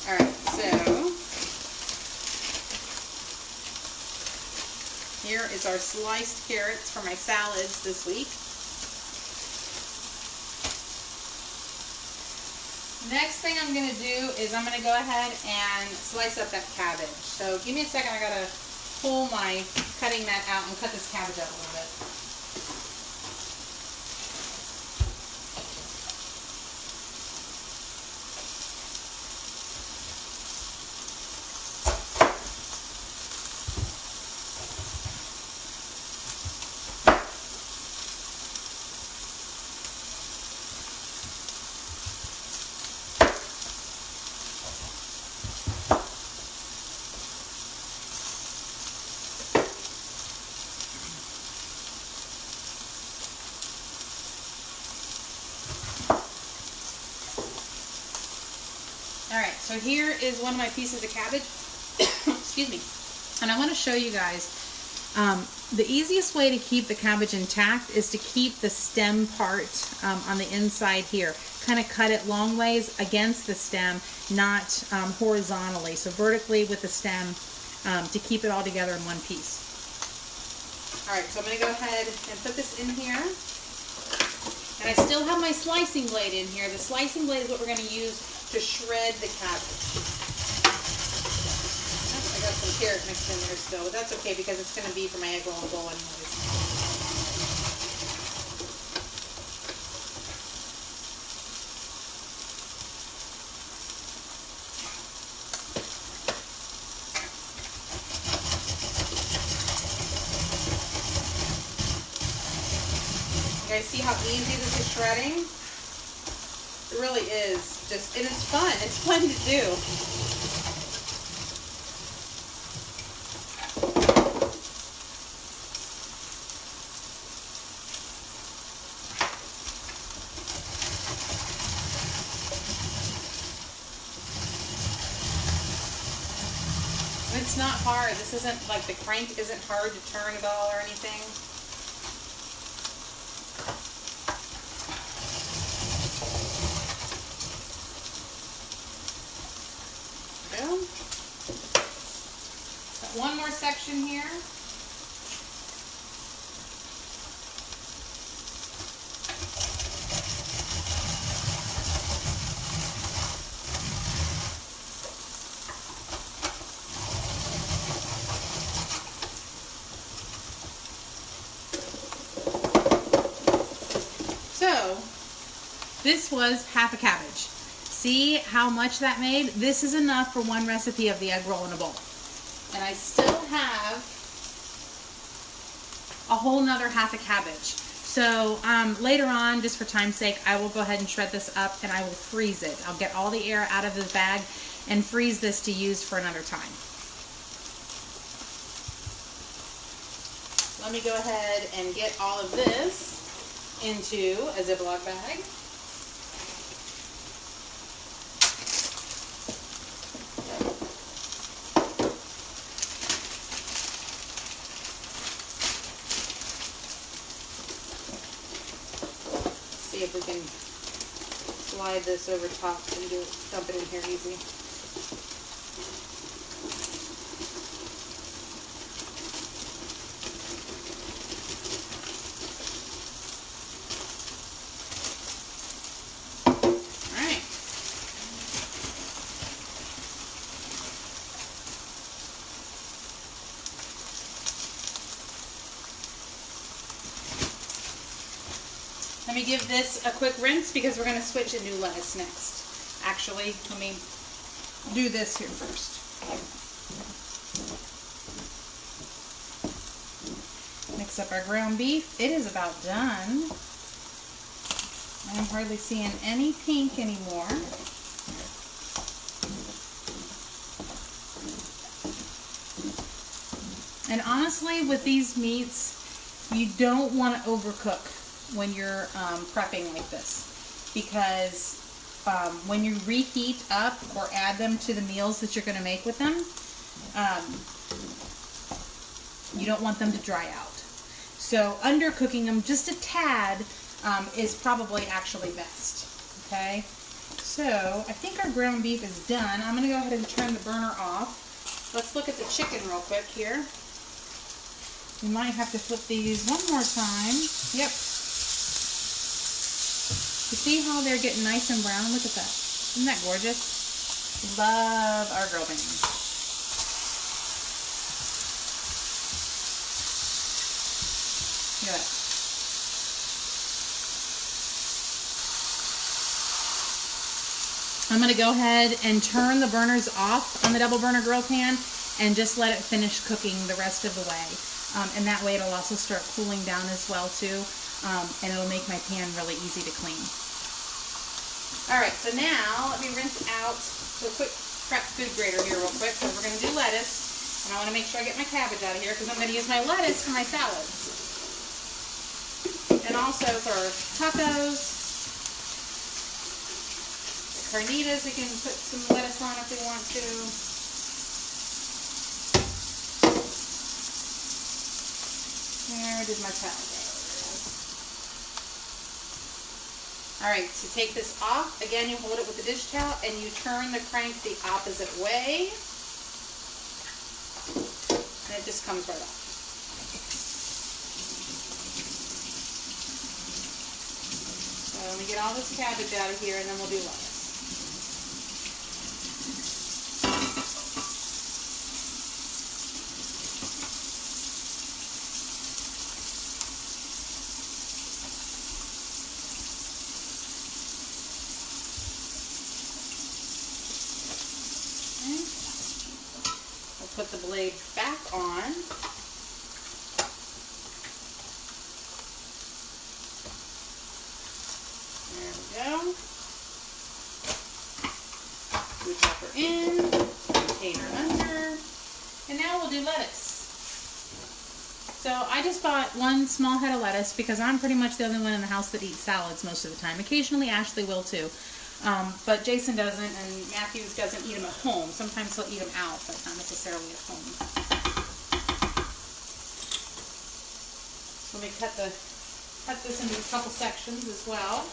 All right, so here is our sliced carrots for my salads this week. Next thing I'm going to do is I'm going to go ahead and slice up that cabbage. So give me a second, I got to pull my cutting mat out and cut this cabbage up a little bit. Alright, so here is one of my pieces of cabbage. Excuse me. And I want to show you guys, the easiest way to keep the cabbage intact is to keep the stem part on the inside here. Kind of cut it long ways against the stem, not horizontally. So vertically with the stem to keep it all together in one piece. Alright, so I'm going to go ahead and put this in here. And I still have my slicing blade in here. The slicing blade is what we're going to use to shred the cabbage. I got some carrot mixed in there still, but that's okay because it's going to be for my egg roll and bowl anyways. You guys see how easy this is shredding? It really is. Just, and it's fun. It's fun to do. It's not hard. This isn't like the crank isn't hard to turn at all or anything. One more section here. So, this was half a cabbage. See how much that made? This is enough for one recipe of the egg roll in a bowl. And I still have a whole nother half a cabbage. So later on, just for time's sake, I will go ahead and shred this up and I will freeze it. I'll get all the air out of the bag and freeze this to use for another time. Let me go ahead and get all of this into a Ziploc bag. slide this over top and dump it in here easy. Let me give this a quick rinse because we're going to switch to new lettuce next. Actually, let me do this here first. Mix up our ground beef. It is about done. I'm hardly seeing any pink anymore. And honestly, with these meats, you don't want to overcook when you're prepping like this, because when you reheat up or add them to the meals that you're going to make with them, you don't want them to dry out. So undercooking them just a tad is probably actually best. Okay, so I think our ground beef is done. I'm going to go ahead and turn the burner off. Let's look at the chicken real quick here. We might have to flip these one more time. Yep. You see how they're getting nice and brown? Look at that. Isn't that gorgeous? Love our grill bans. Look at that. I'm going to go ahead and turn the burners off on the double burner grill pan and just let it finish cooking the rest of the way. And that way it'll also start cooling down as well too. And it'll make my pan really easy to clean. Alright, so now let me rinse out the quick prep food grater here real quick, because we're going to do lettuce. And I want to make sure I get my cabbage out of here because I'm going to use my lettuce for my salads. And also for tacos, carnitas, we can put some lettuce on if we want to. Where did my towel go? Alright, so take this off. Again, you hold it with the dish towel and you turn the crank the opposite way. And it just comes right off. So let me get all this cabbage out of here and then we'll do lettuce. Put the blade back on. There we go. Food pepper in, potato under, and now we'll do lettuce. So I just bought one small head of lettuce because I'm pretty much the only one in the house that eats salads most of the time. Occasionally Ashley will too. But Jason doesn't, and Matthew doesn't eat them at home. Sometimes he'll eat them out, but not necessarily at home. So let me cut this into a couple sections as well.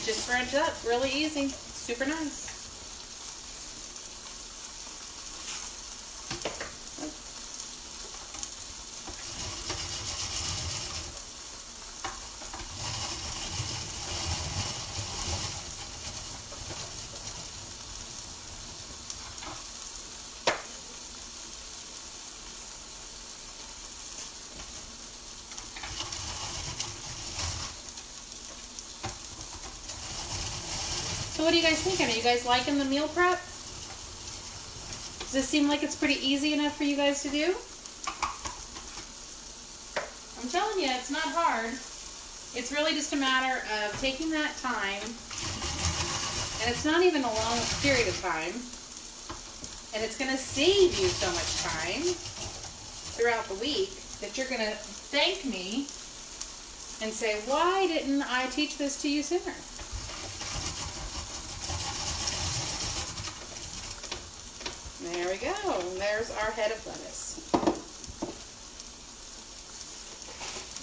Just scrunch up, really easy, super nice. So what do you guys think? Are you guys liking the meal prep? Does this seem like it's pretty easy enough for you guys to do? I'm telling you, it's not hard. It's really just a matter of taking that time, and it's not even a long period of time, and it's going to save you so much time throughout the week that you're going to thank me and say, why didn't I teach this to you sooner? There we go. There's our head of lettuce.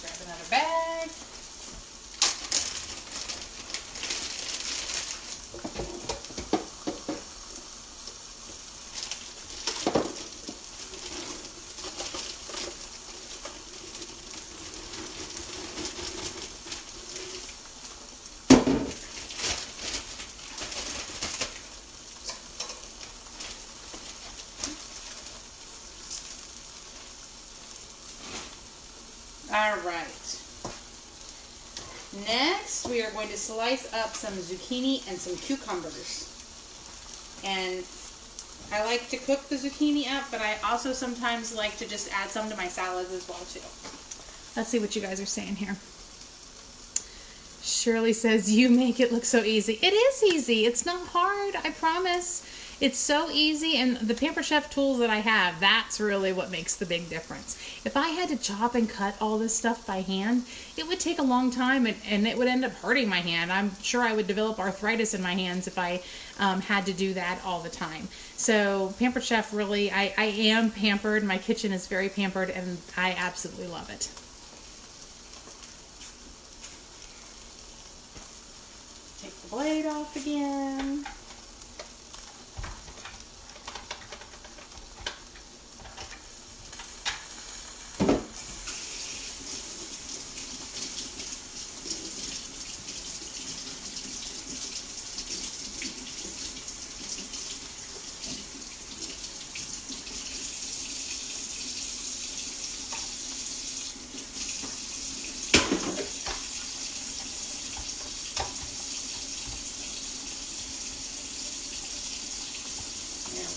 Grab another bag. All right. Next, we are going to slice up some zucchini and some cucumbers. And I like to cook the zucchini up, but I also sometimes like to just add some to my salads as well too. Let's see what you guys are saying here. Shirley says, you make it look so easy. It is easy. It's not hard, I promise. It's so easy, and the Pampered Chef tools that I have, that's really what makes the big difference. If I had to chop and cut all this stuff by hand, it would take a long time, and it would end up hurting my hand. I'm sure I would develop arthritis in my hands if I had to do that all the time. So Pampered Chef, really, I am pampered. My kitchen is very pampered, and I absolutely love it. Take the blade off again.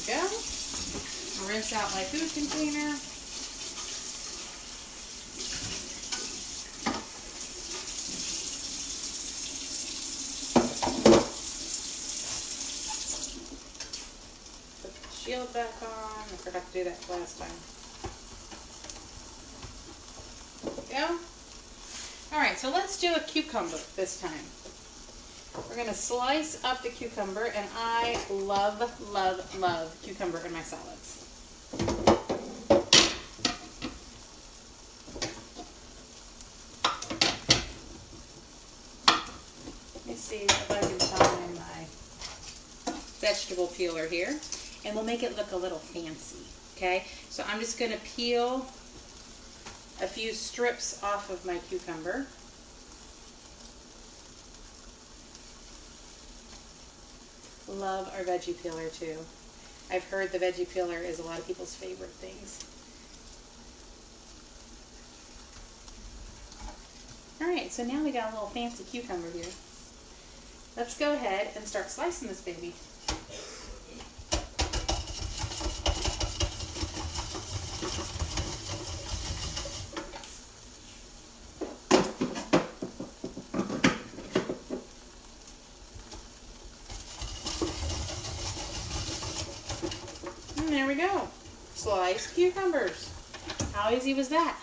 Go. I'll rinse out my food container. Put the shield back on. I forgot to do that last time. There we go. Alright, so let's do a cucumber this time. We're going to slice up the cucumber, and I love, love, love cucumber in my salads. Let me see if I can find my vegetable peeler here, and we'll make it look a little fancy, okay? So I'm just going to peel a few strips off of my cucumber. Love our veggie peeler too. I've heard the veggie peeler is a lot of people's favorite things. Alright, so now we got a little fancy cucumber here. Let's go ahead and start slicing this baby. There we go. Sliced cucumbers. How easy was that?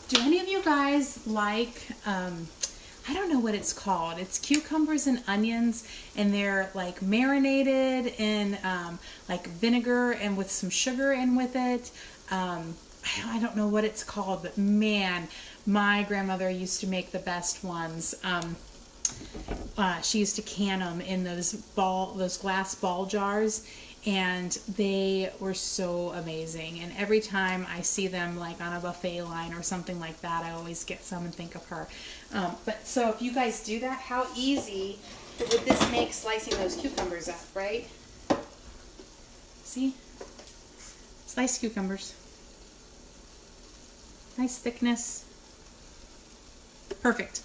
Do any of you guys like, I don't know what it's called. It's cucumbers and onions, and they're like marinated in like vinegar and with some sugar in with it. I don't know what it's called, but man, my grandmother used to make the best ones. She used to can them in those glass ball jars, and they were so amazing. And every time I see them like on a buffet line or something like that, I always get some and think of her. But so if you guys do that, how easy would this make slicing those cucumbers up, right? See? Sliced cucumbers. Nice thickness. Perfect.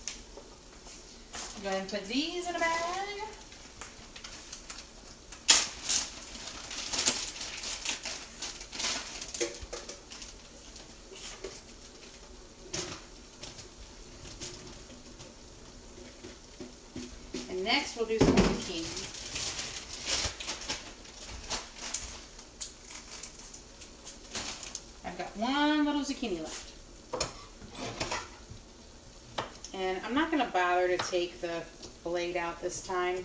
Go ahead and put these in a bag. we'll do some zucchini. I've got one little zucchini left. And I'm not going to bother to take the blade out this time,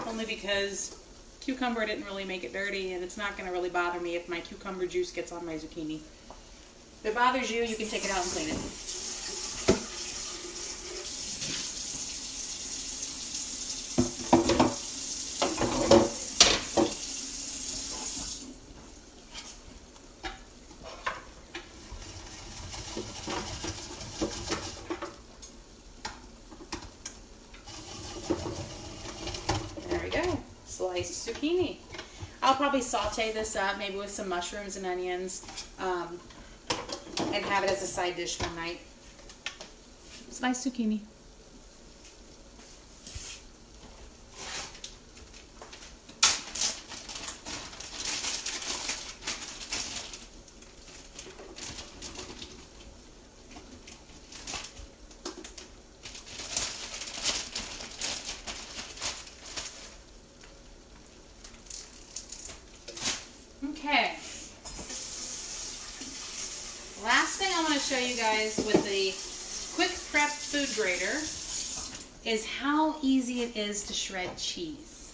only because cucumber didn't really make it dirty, and it's not going to really bother me if my cucumber juice gets on my zucchini. If it bothers you, you can take it out and clean it. Sliced zucchini. I'll probably saute this up, maybe with some mushrooms and onions, and have it as a side dish one night. Sliced zucchini. Okay, last thing I want to show you guys with the quick prep food grater is how easy it is to shred cheese.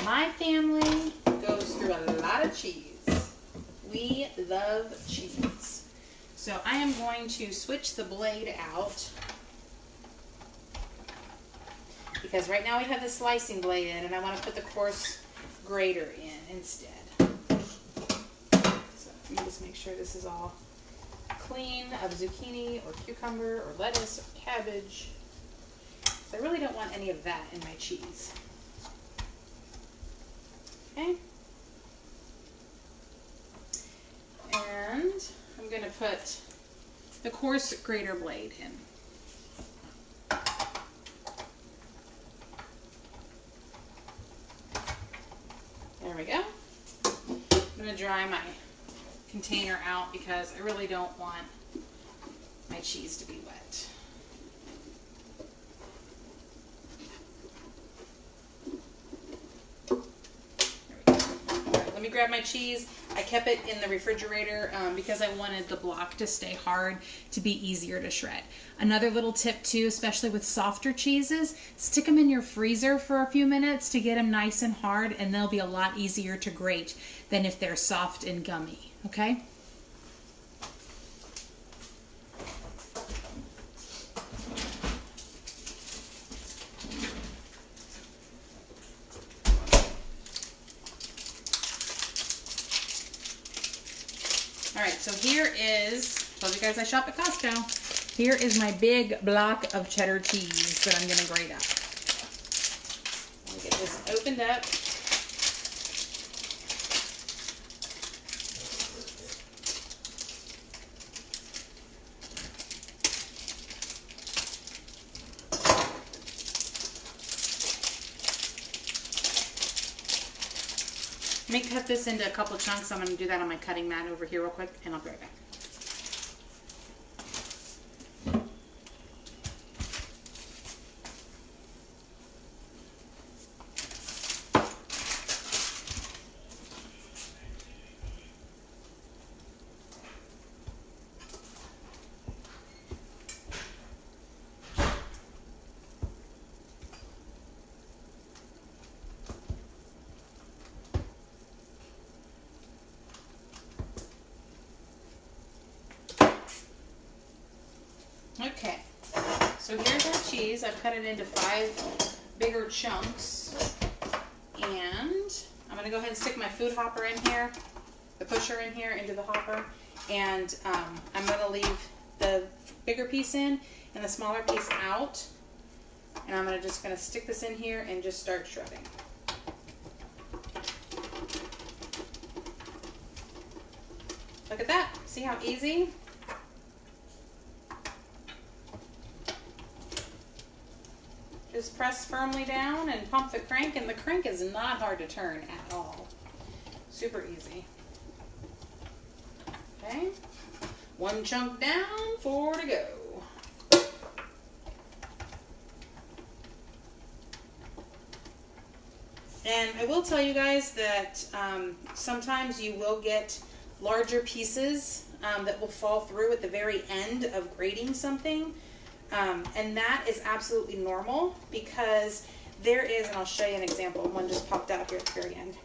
My family goes through a lot of cheese. We love cheese. So I am going to switch the blade out, because right now we have the slicing blade in, and I want to put the coarse grater in instead. So let me just make sure this is all clean of zucchini or cucumber or lettuce or cabbage. So I really don't want any of that in my cheese. Okay. And I'm going to put the coarse grater blade in. There we go. I'm going to dry my container out because I really don't want my cheese to be wet. There we go. All right, let me grab my cheese. I kept it in the refrigerator because I wanted the block to stay hard, to be easier to shred. Another little tip too, especially with softer cheeses, stick them in your freezer for a few minutes to get them nice and hard, and they'll be a lot easier to grate than if they're soft and gummy, okay? All right, so here is, I told you guys I shop at Costco. Here is my big block of cheddar cheese that I'm gonna grate up. Let me get this opened up. Let me cut this into a couple chunks. I'm going to do that on my cutting mat over here real quick, and I'll be right back. Okay, so here's our cheese. I've cut it into 5 bigger chunks, and I'm going to go ahead and stick my food hopper in here, the pusher in here into the hopper, and I'm going to leave the bigger piece in and the smaller piece out, and I'm just going to stick this in here and just start shredding. Look at that. See how easy? Just press firmly down and pump the crank, and the crank is not hard to turn at all. Super easy. Okay, 1 chunk down, 4 to go. And I will tell you guys that sometimes you will get larger pieces that will fall through at the very end of grating something. And that is absolutely normal because there is, and I'll show you an example. One just popped out here at the very end.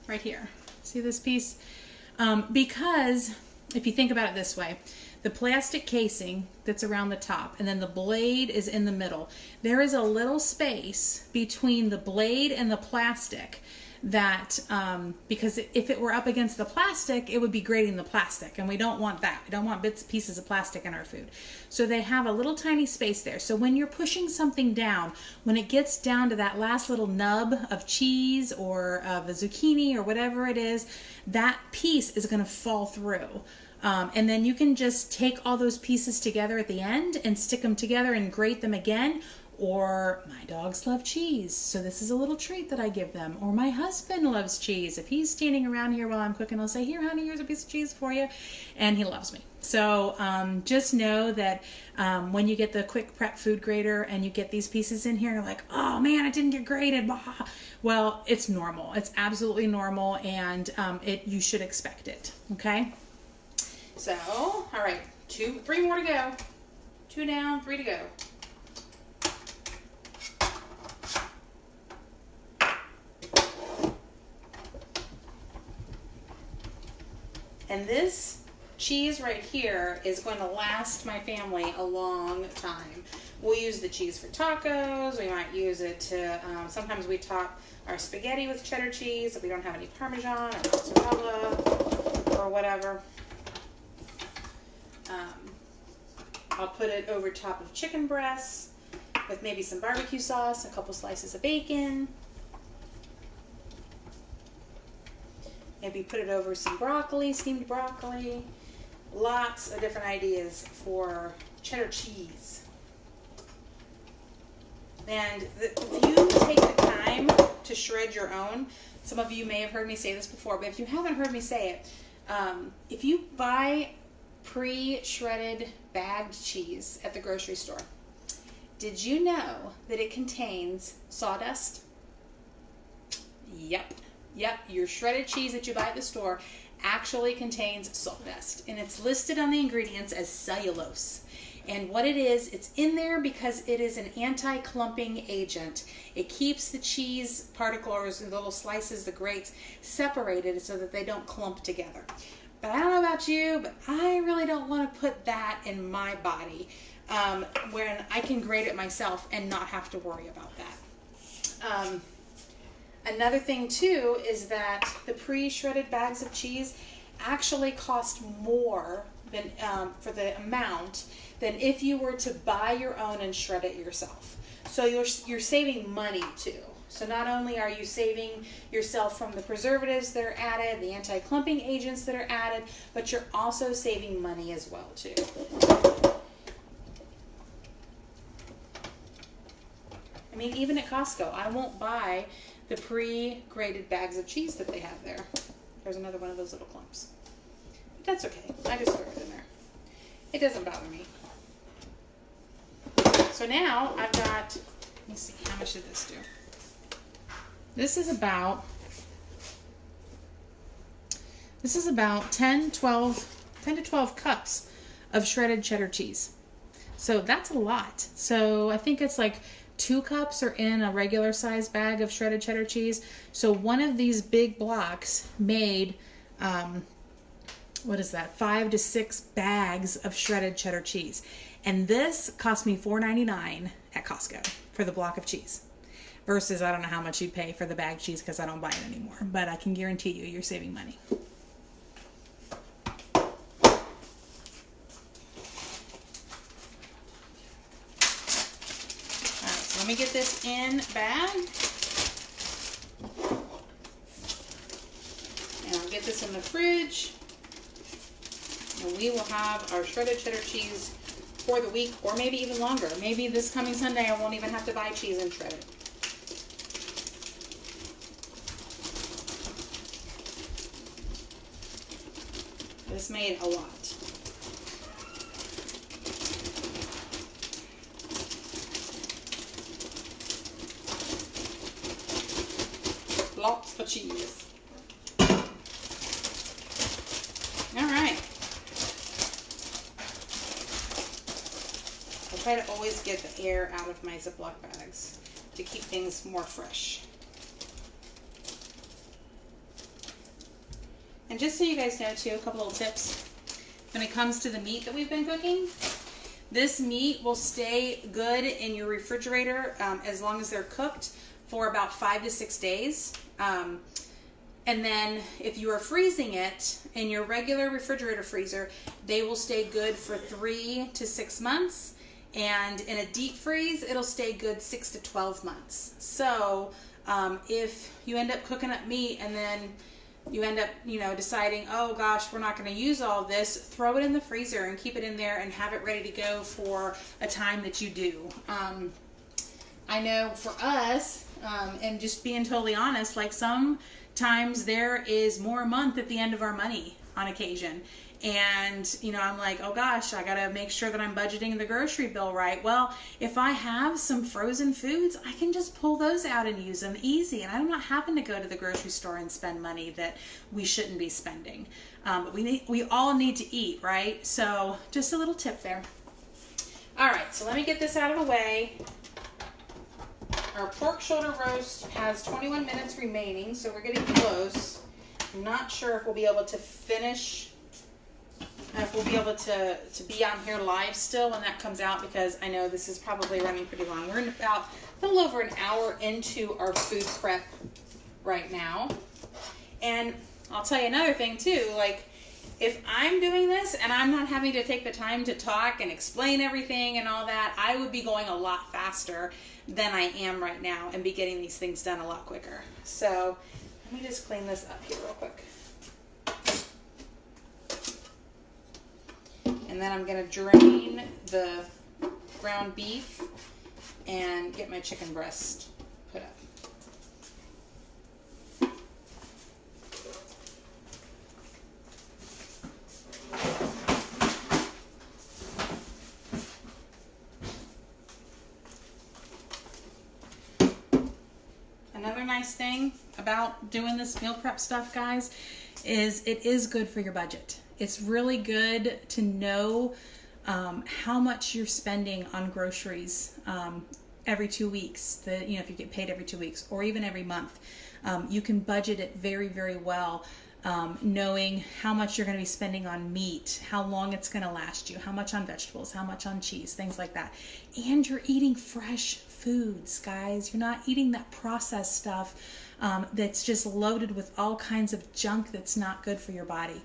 Right here. See this piece? Because if you think about it this way, the plastic casing that's around the top and then the blade is in the middle. There is a little space between the blade and the plastic that, because if it were up against the plastic, it would be grating the plastic, and we don't want that. We don't want pieces of plastic in our food. So they have a little tiny space there. So when you're pushing something down, when it gets down to that last little nub of cheese or of a zucchini or whatever it is, that piece is going to fall through. And then you can just take all those pieces together at the end and stick them together and grate them again. Or my dogs love cheese, so this is a little treat that I give them. Or my husband loves cheese. If he's standing around here while I'm cooking, I'll say, here, honey, here's a piece of cheese for you. And he loves me. So just know that when you get the quick prep food grater and you get these pieces in here, you're like, oh man, it didn't get grated. Well, it's normal. It's absolutely normal, and you should expect it, okay? So, all right, 3 more to go. 2 down, 3 to go. And this cheese right here is going to last my family a long time. We'll use the cheese for tacos. We might use it to, sometimes we top our spaghetti with cheddar cheese if we don't have any Parmesan or mozzarella or whatever. I'll put it over top of chicken breasts with maybe some barbecue sauce, a couple slices of bacon. Maybe put it over some broccoli, steamed broccoli. Lots of different ideas for cheddar cheese. And if you take the time to shred your own, some of you may have heard me say this before, but if you haven't heard me say it, if you buy pre-shredded bagged cheese at the grocery store, did you know that it contains sawdust? Yep, your shredded cheese that you buy at the store actually contains sawdust, and it's listed on the ingredients as cellulose. And what it is, it's in there because it is an anti-clumping agent. It keeps the cheese particles, the little slices, the grates, separated so that they don't clump together. But I don't know about you, but I really don't want to put that in my body when I can grate it myself and not have to worry about that. Another thing too is that the pre-shredded bags of cheese actually cost more than for the amount than if you were to buy your own and shred it yourself. So you're saving money too. So not only are you saving yourself from the preservatives that are added, the anti-clumping agents that are added, but you're also saving money as well too. I mean, even at Costco, I won't buy the pre-grated bags of cheese that they have there. There's another one of those little clumps. But that's okay. I just throw it in there. It doesn't bother me. So now I've got, let me see, how much did this do? This is about 10 to 12 cups of shredded cheddar cheese. So that's a lot. So I think it's like 2 cups are in a regular size bag of shredded cheddar cheese. So one of these big blocks made, 5 to 6 bags of shredded cheddar cheese. And this cost me $4.99 at Costco for the block of cheese. Versus, I don't know how much you'd pay for the bag cheese because I don't buy it anymore. But I can guarantee you, you're saving money. Alright, so let me get this in bag. And I'll get this in the fridge. And we will have our shredded cheddar cheese for the week, or maybe even longer. Maybe this coming Sunday I won't even have to buy cheese and shred it. This made a lot. lots of cheese. All right. I try to always get the air out of my Ziploc bags to keep things more fresh. And just so you guys know too, a couple little tips when it comes to the meat that we've been cooking. This meat will stay good in your refrigerator as long as they're cooked for about 5 to 6 days. And then if you are freezing it in your regular refrigerator freezer, they will stay good for 3 to 6 months. And in a deep freeze, it'll stay good 6 to 12 months. So if you end up cooking up meat and then you end up, deciding, oh gosh, we're not going to use all this, throw it in the freezer and keep it in there and have it ready to go for a time that you do. I know for us, and just being totally honest, like sometimes there is more a month at the end of our money on occasion. And, I'm like, oh gosh, I got to make sure that I'm budgeting the grocery bill right. Well, if I have some frozen foods, I can just pull those out and use them easy. And I'm not having to go to the grocery store and spend money that we shouldn't be spending. But we all need to eat, right? So just a little tip there. All right, so let me get this out of the way. Our pork shoulder roast has 21 minutes remaining, so we're getting close. I'm not sure if we'll be able to finish, if we'll be able to be on here live still when that comes out, because I know this is probably running pretty long. We're about a little over an hour into our food prep right now. And I'll tell you another thing too, like if I'm doing this and I'm not having to take the time to talk and explain everything and all that, I would be going a lot faster than I am right now and be getting these things done a lot quicker. So let me just clean this up here real quick. And then I'm going to drain the ground beef and get my chicken breast put up. Another nice thing about doing this meal prep stuff, guys, is it is good for your budget. It's really good to know how much you're spending on groceries every 2 weeks. If you get paid every 2 weeks or even every month, you can budget it very, very well, knowing how much you're going to be spending on meat, how long it's going to last you, how much on vegetables, how much on cheese, things like that. And you're eating fresh foods, guys. You're not eating that processed stuff that's just loaded with all kinds of junk that's not good for your body.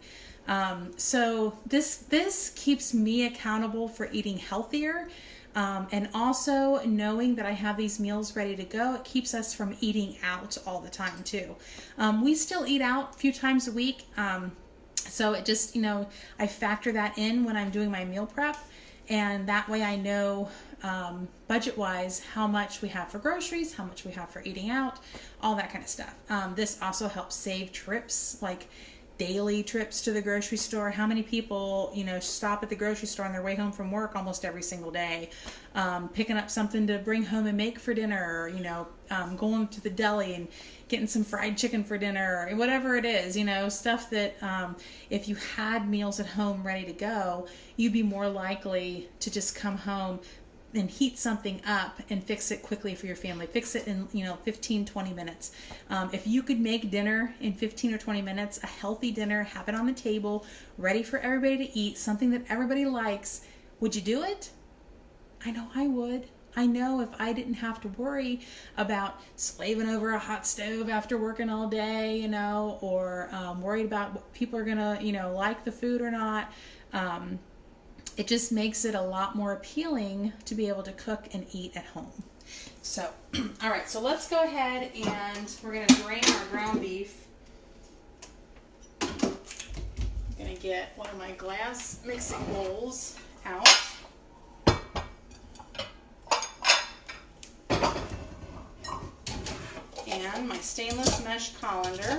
So this keeps me accountable for eating healthier, and also knowing that I have these meals ready to go. It keeps us from eating out all the time too. We still eat out a few times a week, so it just, I factor that in when I'm doing my meal prep, and that way I know budget-wise how much we have for groceries, how much we have for eating out, all that kind of stuff. This also helps save trips, like daily trips to the grocery store. How many people, stop at the grocery store on their way home from work almost every single day, picking up something to bring home and make for dinner, going to the deli and getting some fried chicken for dinner, or whatever it is, stuff that if you had meals at home ready to go, you'd be more likely to just come home and heat something up and fix it quickly for your family. Fix it in 15, 20 minutes. If you could make dinner in 15 or 20 minutes, a healthy dinner, have it on the table, ready for everybody to eat, something that everybody likes, would you do it? I know I would. I know if I didn't have to worry about slaving over a hot stove after working all day, or worried about what people are gonna, like the food or not. It just makes it a lot more appealing to be able to cook and eat at home. So, all right, so let's go ahead and we're going to drain our ground beef. I'm going to get one of my glass mixing bowls out. And my stainless mesh colander.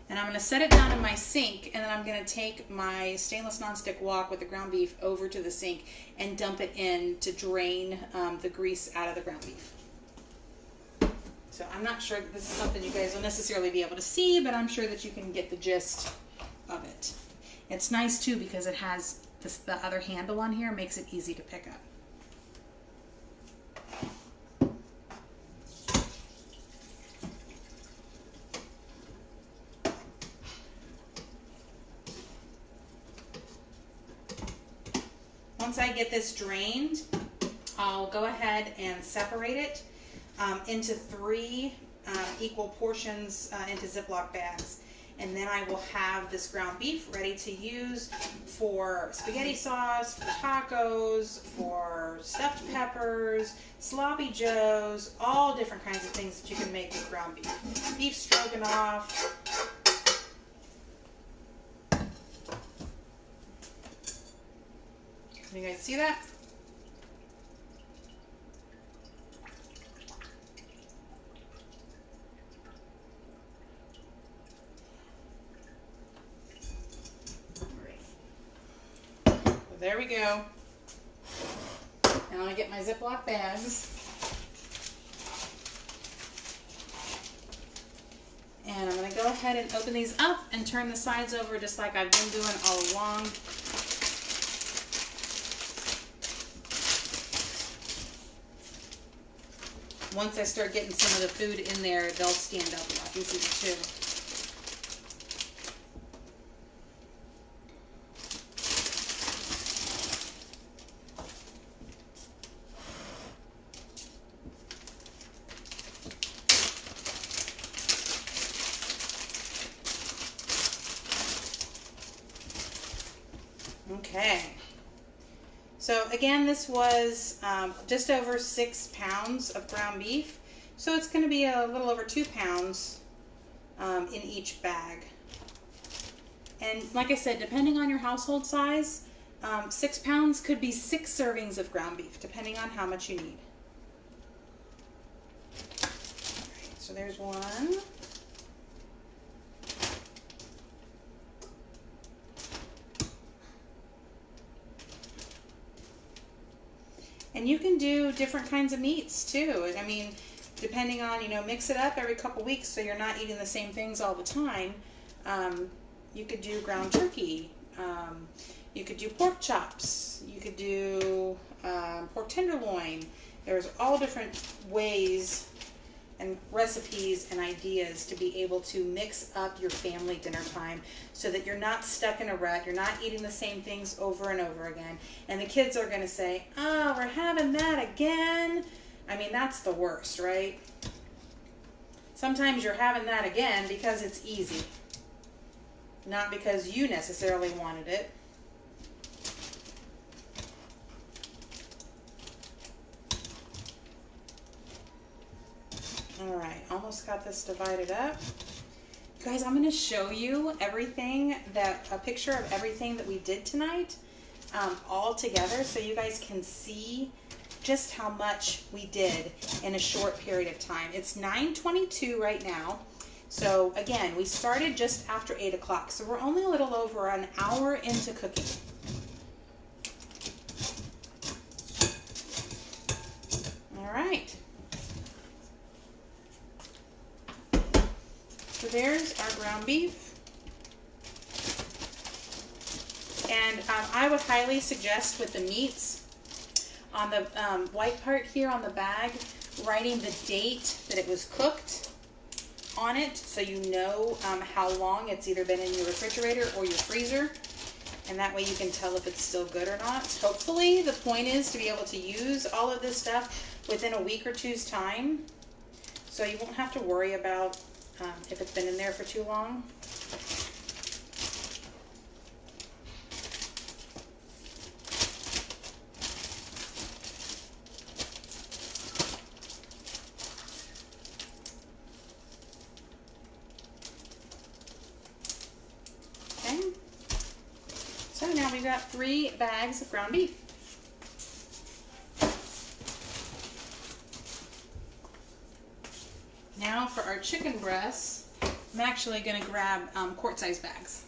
And I'm going to set it down in my sink, and then I'm going to take my stainless nonstick wok with the ground beef over to the sink and dump it in to drain the grease out of the ground beef. So I'm not sure that this is something you guys will necessarily be able to see, but I'm sure that you can get the gist of it. It's nice too because it has the other handle on here, makes it easy to pick up. Once I get this drained, I'll go ahead and separate it into 3 equal portions into Ziploc bags. And then I will have this ground beef ready to use for spaghetti sauce, for tacos, for stuffed peppers, sloppy joes, all different kinds of things that you can make with ground beef. Beef stroganoff. Can you guys see that? There we go. Now I get my Ziploc bags. And I'm going to go ahead and open these up and turn the sides over just like I've been doing all along. Once I start getting some of the food in there, they'll stand up a lot easier too. Okay, so again, this was just over 6 pounds of ground beef, so it's going to be a little over 2 pounds in each bag. And like I said, depending on your household size, 6 pounds could be 6 servings of ground beef, depending on how much you need. All right, so there's one. And you can do different kinds of meats too. I mean, depending on, mix it up every couple weeks so you're not eating the same things all the time. You could do ground turkey. You could do pork chops. You could do pork tenderloin. There's all different ways and recipes and ideas to be able to mix up your family dinner time so that you're not stuck in a rut, you're not eating the same things over and over again, and the kids are going to say, oh, we're having that again. I mean, that's the worst, right? Sometimes you're having that again because it's easy, not because you necessarily wanted it. All right, almost got this divided up. Guys, I'm going to show you everything a picture of everything that we did tonight all together so you guys can see just how much we did in a short period of time. It's 9:22 right now. So again, we started just after 8 o'clock. So we're only a little over an hour into cooking. All right. So there's our ground beef. And I would highly suggest with the meats, on the white part here on the bag, writing the date that it was cooked on it so you know how long it's either been in your refrigerator or your freezer. And that way you can tell if it's still good or not. Hopefully the point is to be able to use all of this stuff within a week or two's time. So you won't have to worry about if it's been in there for too long. Okay. So now we've got 3 bags of ground beef. Now for our chicken breasts, I'm actually going to grab quart-size bags.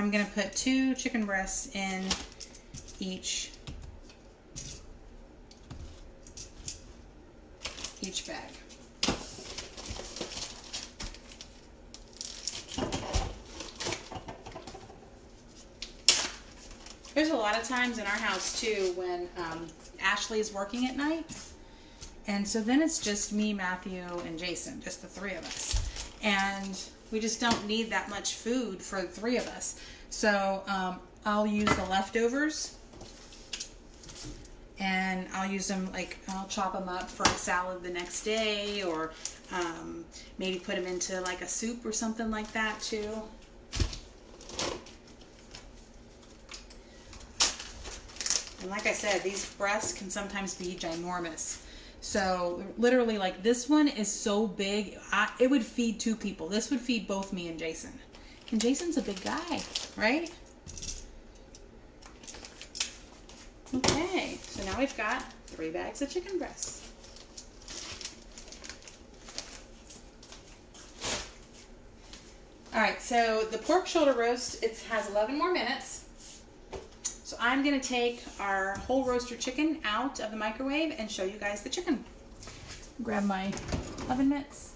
I'm gonna put 2 chicken breasts in each bag. There's a lot of times in our house too when Ashley's working at night, and so then it's just me, Matthew, and Jason, just the 3 of us, and we just don't need that much food for the 3 of us. So I'll use the leftovers, and I'll use them, like, I'll chop them up for a salad the next day, or maybe put them into like a soup or something like that too. And like I said, these breasts can sometimes be ginormous. So literally, like, this one is so big, it would feed 2 people. This would feed both me and Jason. And Jason's a big guy, right? Okay, so now we've got 3 bags of chicken breasts. All right, so the pork shoulder roast, it has 11 more minutes. So I'm gonna take our whole roaster chicken out of the microwave and show you guys the chicken. Grab my oven mitts.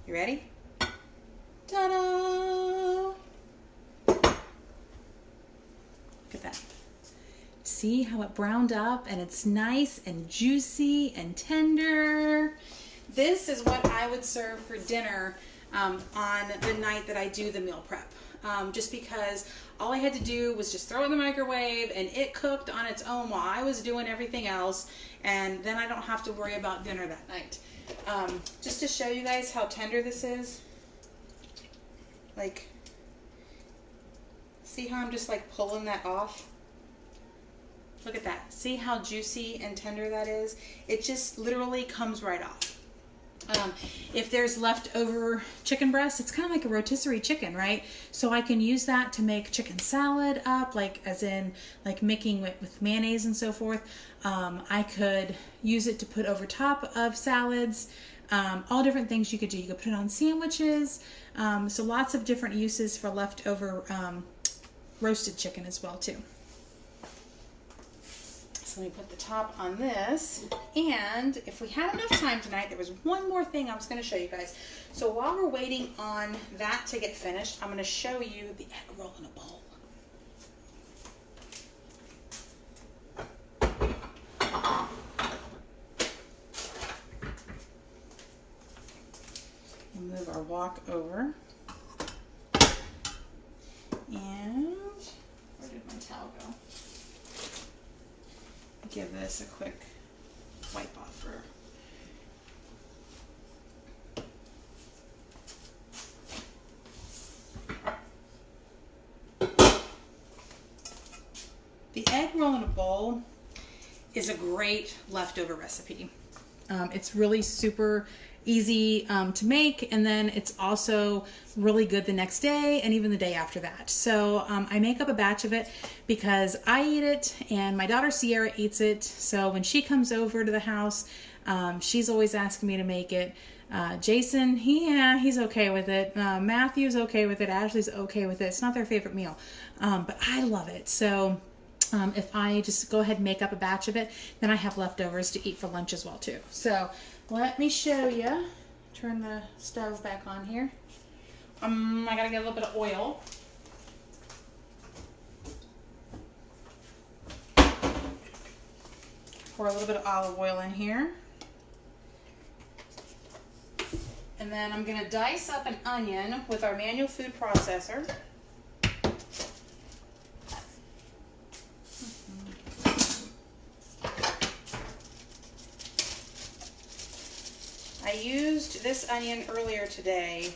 You ready? Ta-da! Look at that. See how it browned up and it's nice and juicy and tender. This is what I would serve for dinner on the night that I do the meal prep. Just because all I had to do was just throw it in the microwave and it cooked on its own while I was doing everything else, and then I don't have to worry about dinner that night. Just to show you guys how tender this is. Like, see how I'm just like pulling that off? Look at that. See how juicy and tender that is? It just literally comes right off. If there's leftover chicken breast, it's kind of like a rotisserie chicken, right? So I can use that to make chicken salad up, like as in like making it with mayonnaise and so forth. I could use it to put over top of salads. All different things you could do. You could put it on sandwiches. So lots of different uses for leftover roasted chicken as well too. So let me put the top on this, and if we had enough time tonight, there was one more thing I was going to show you guys. So while we're waiting on that to get finished, I'm going to show you the egg roll in a bowl. We'll move our wok over, and where did my towel go? Give this a quick wipe off for the egg roll in a bowl is a great leftover recipe. It's really super easy to make, and then it's also really good the next day and even the day after that. So I make up a batch of it because I eat it and my daughter Sierra eats it. So when she comes over to the house, she's always asking me to make it. Jason, he's okay with it. Matthew's okay with it. Ashley's okay with it. It's not their favorite meal, but I love it. So if I just go ahead and make up a batch of it, then I have leftovers to eat for lunch as well too. So let me show you. Turn the stove back on here. I gotta get a little bit of oil. Pour a little bit of olive oil in here. And then I'm gonna dice up an onion with our manual food processor. I used this onion earlier today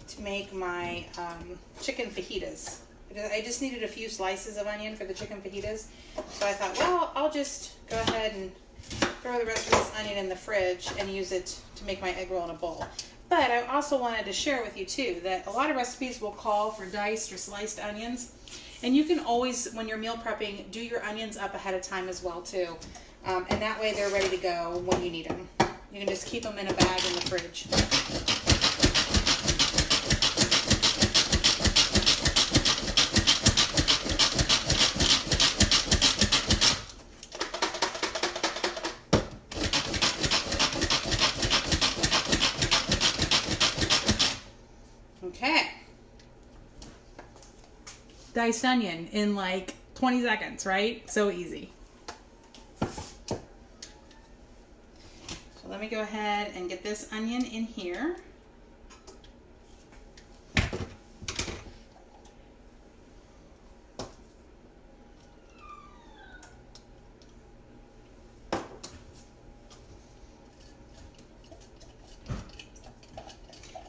to make my chicken fajitas. I just needed a few slices of onion for the chicken fajitas. So I thought, well, I'll just go ahead and throw the rest of this onion in the fridge and use it to make my egg roll in a bowl. But I also wanted to share with you too that a lot of recipes will call for diced or sliced onions. And you can always, when you're meal prepping, do your onions up ahead of time as well too. And that way they're ready to go when you need them. You can just keep them in a bag in the fridge. Okay. Diced onion in like 20 seconds, right? So easy. So let me go ahead and get this onion in here.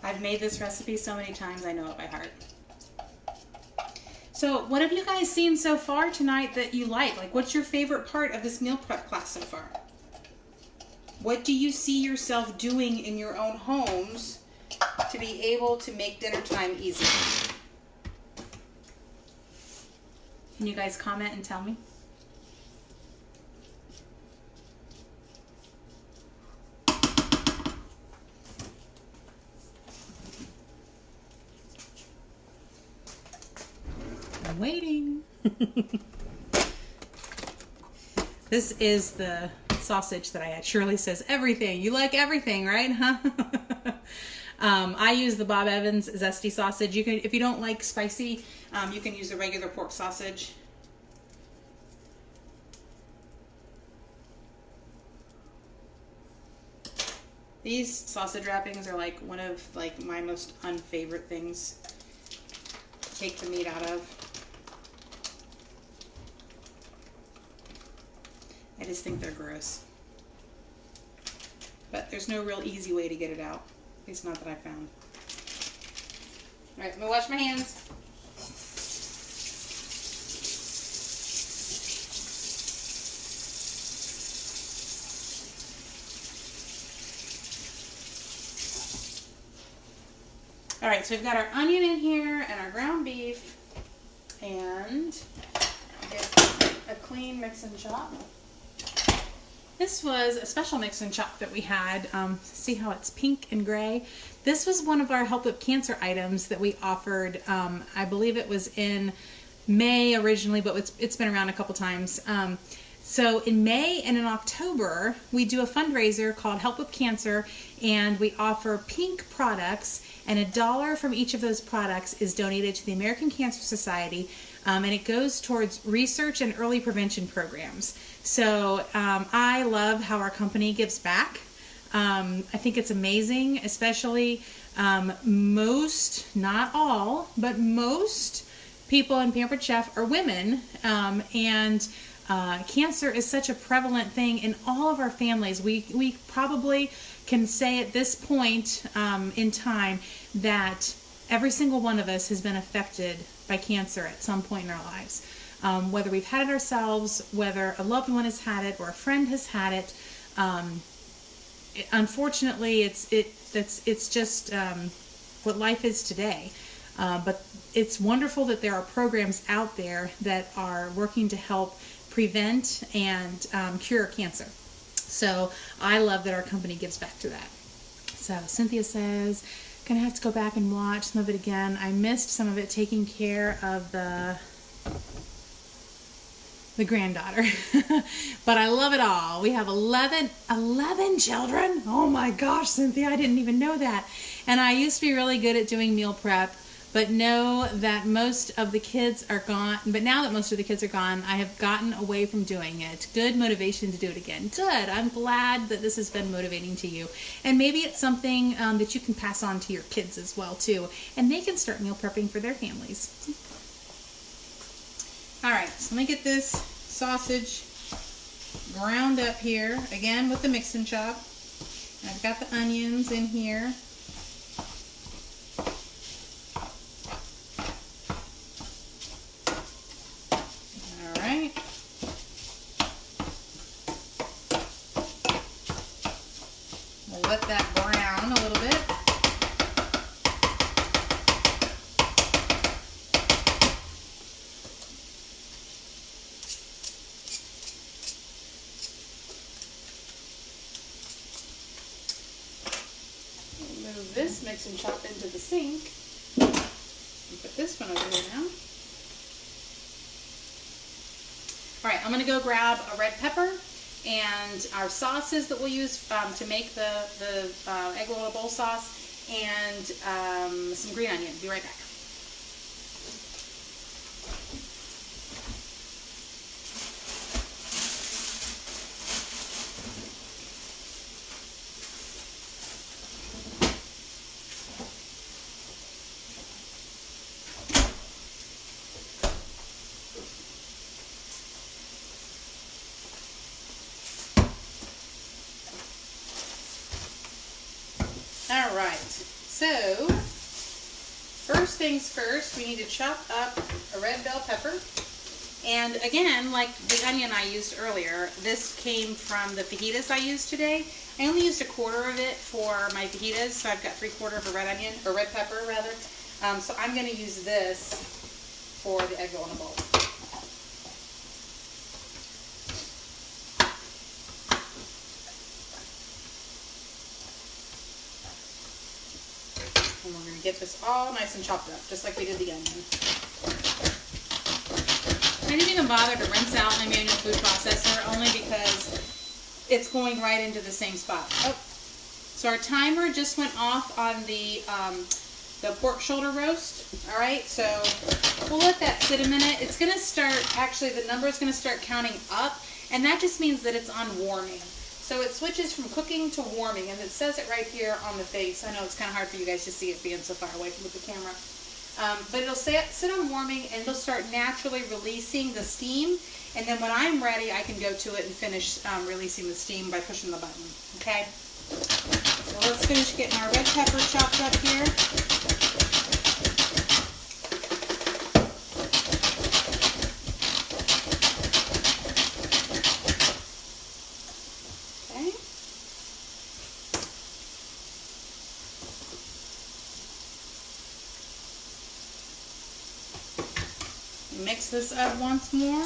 I've made this recipe so many times, I know it by heart. So what have you guys seen so far tonight that you like? Like, what's your favorite part of this meal prep class so far? What do you see yourself doing in your own homes to be able to make dinner time easy? Can you guys comment and tell me? I'm waiting. This is the sausage that I had. Shirley says everything. You like everything, right? Huh? I use the Bob Evans zesty sausage. You can, if you don't like spicy, you can use the regular pork sausage. These sausage wrappings are like one of like my most unfavorite things to take the meat out of. I just think they're gross. But there's no real easy way to get it out. At least not that I found. Alright, let me wash my hands. Alright, so we've got our onion in here and our ground beef. And get a clean mix and chop. This was a special mix and chop that we had. See how it's pink and gray? This was one of our Help With Cancer items that we offered. I believe it was in May originally, but it's been around a couple times. So in May and in October, we do a fundraiser called Help With Cancer, and we offer pink products, and $1 from each of those products is donated to the American Cancer Society, and it goes towards research and early prevention programs. So I love how our company gives back. I think it's amazing, especially most, not all, but most people in Pampered Chef are women, and cancer is such a prevalent thing in all of our families. We probably can say at this point in time that every single one of us has been affected by cancer at some point in our lives. Whether we've had it ourselves, whether a loved one has had it, or a friend has had it. Unfortunately, it's just what life is today. But it's wonderful that there are programs out there that are working to help prevent and cure cancer. So I love that our company gives back to that. So Cynthia says, gonna have to go back and watch some of it again. I missed some of it taking care of the granddaughter. But I love it all. We have 11 children. Oh my gosh, Cynthia, I didn't even know that. And I used to be really good at doing meal prep, but know that most of the kids are gone. But now that most of the kids are gone, I have gotten away from doing it. Good motivation to do it again. Good. I'm glad that this has been motivating to you. And maybe it's something that you can pass on to your kids as well too. And they can start meal prepping for their families. All right, so let me get this sausage ground up here, again with the mix and chop. I've got the onions in here. All right. We'll let that brown a little bit. move this mix and chop into the sink. And put this one over here now. All right, I'm gonna go grab a red pepper and our sauces that we'll use to make the egg roll bowl sauce, and some green onion. Be right back. All right, so first things first, we need to chop up a red bell pepper. And again, like the onion I used earlier, this came from the fajitas I used today. I only used a quarter of it for my fajitas, so I've got 3/4 of a red onion, or red pepper rather. So I'm going to use this for the egg roll in a bowl. And we're going to get this all nice and chopped up, just like we did the onion. I didn't even bother to rinse out my manual food processor, only because it's going right into the same spot. Oh, so our timer just went off on the pork shoulder roast. All right, so we'll let that sit a minute. It's going to start, actually the number is going to start counting up, and that just means that it's on warming. So it switches from cooking to warming, and it says it right here on the face. I know it's kind of hard for you guys to see it being so far away from the camera. But it'll sit on warming, and it'll start naturally releasing the steam. And then when I'm ready, I can go to it and finish releasing the steam by pushing the button. Okay? So let's finish getting our red pepper chopped up here. Mix this up once more.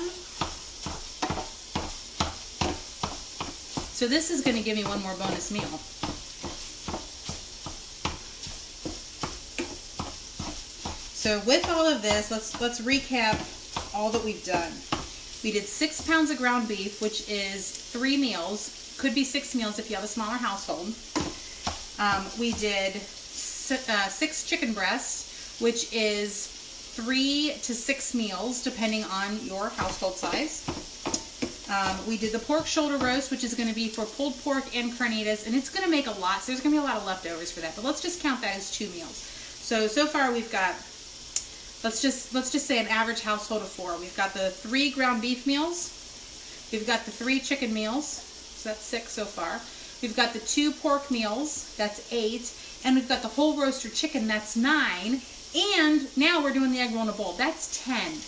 So this is going to give me one more bonus meal. So with all of this, let's recap all that we've done. We did 6 pounds of ground beef, which is 3 meals. Could be 6 meals if you have a smaller household. We did 6 chicken breasts, which is 3 to 6 meals, depending on your household size. We did the pork shoulder roast, which is going to be for pulled pork and carnitas, and it's going to make a lot, so there's going to be a lot of leftovers for that, but let's just count that as 2 meals. So far we've got, let's just say an average household of 4. We've got the 3 ground beef meals, we've got the 3 chicken meals, so that's 6 so far. We've got the 2 pork meals, that's 8, and we've got the whole roaster chicken, that's 9. And now we're doing the egg roll in a bowl. That's 10.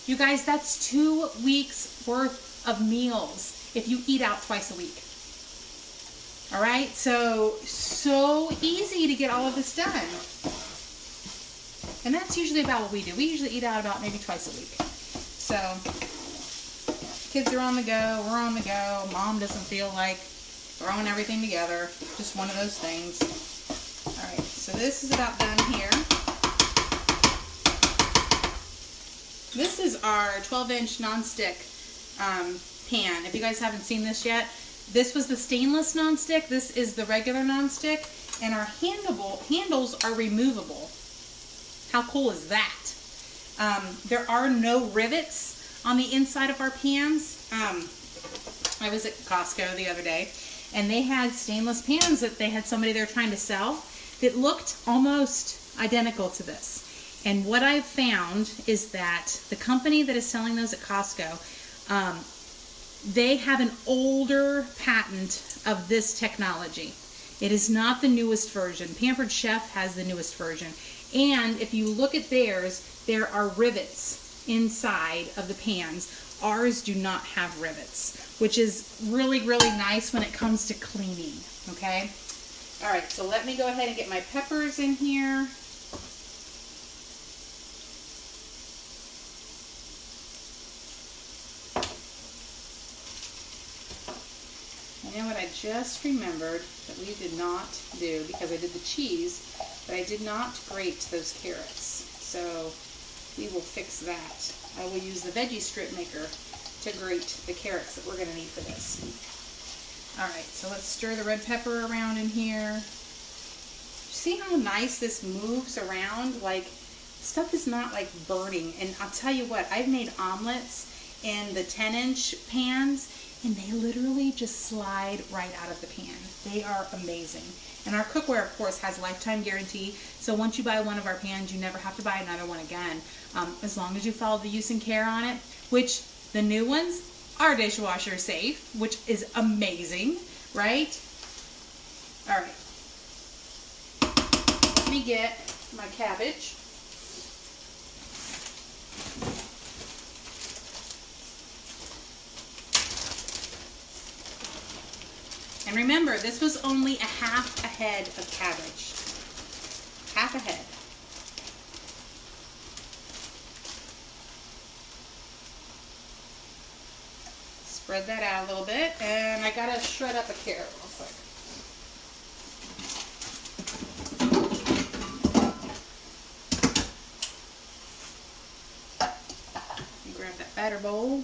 You guys, that's 2 weeks worth of meals if you eat out twice a week. All right, so easy to get all of this done. And that's usually about what we do. We usually eat out about maybe twice a week. So kids are on the go, we're on the go. Mom doesn't feel like throwing everything together. Just one of those things. All right, so this is about done here. This is our 12-inch nonstick pan. If you guys haven't seen this yet, this was the stainless nonstick. This is the regular nonstick, and our handles are removable. How cool is that? There are no rivets on the inside of our pans. I was at Costco the other day, and they had stainless pans that they had somebody there trying to sell that looked almost identical to this. And what I've found is that the company that is selling those at Costco, they have an older patent of this technology. It is not the newest version. Pampered Chef has the newest version. And if you look at theirs, there are rivets inside of the pans. Ours do not have rivets, which is really, really nice when it comes to cleaning, okay? All right, so let me go ahead and get my peppers in here. You know what I just remembered that we did not do, because I did the cheese, but I did not grate those carrots. So we will fix that. I will use the veggie strip maker to grate the carrots that we're going to need for this. All right, so let's stir the red pepper around in here. See how nice this moves around? Like, stuff is not like burning. And I'll tell you what, I've made omelets in the 10-inch pans, and they literally just slide right out of the pan. They are amazing. And our cookware, of course, has a lifetime guarantee. So once you buy one of our pans, you never have to buy another one again. As long as you follow the use and care on it, which the new ones are dishwasher safe, which is amazing, right? All right. Let me get my cabbage. And remember, this was only a half a head of cabbage. Half a head. Spread that out a little bit, and I gotta shred up a carrot real quick. Grab that batter bowl.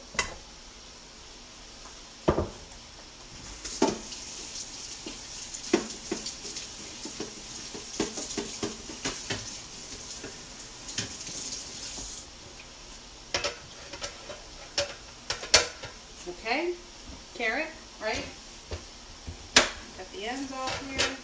Okay, carrot, right? Got the ends off here.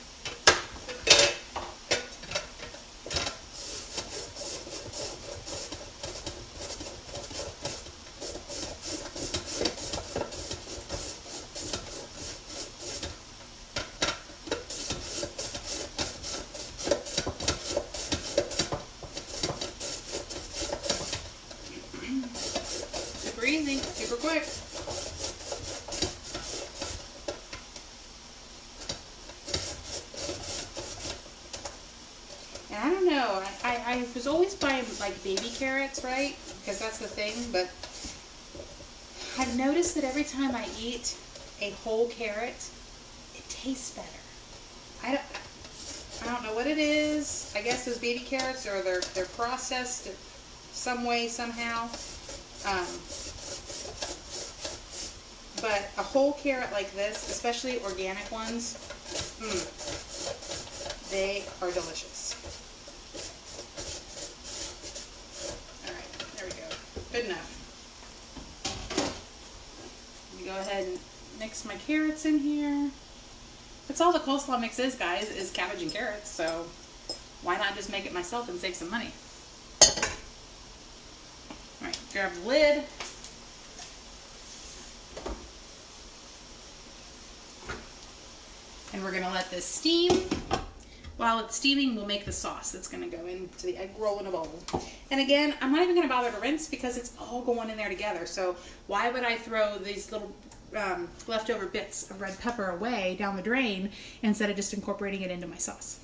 Super easy, super quick. And I don't know, I was always buying like baby carrots, right? Because that's the thing, but I've noticed that every time I eat a whole carrot, it tastes better. I don't know what it is. I guess those baby carrots, or they're processed some way, somehow. But a whole carrot like this, especially organic ones, they are delicious. All right, there we go. Good enough. Let me go ahead and mix my carrots in here. That's all the coleslaw mix is, guys, is cabbage and carrots. So why not just make it myself and save some money? All right, grab the lid. And we're gonna let this steam. While it's steaming, we'll make the sauce that's gonna go into the egg roll in a bowl. And again, I'm not even gonna bother to rinse because it's all going in there together. So why would I throw these little leftover bits of red pepper away down the drain instead of just incorporating it into my sauce?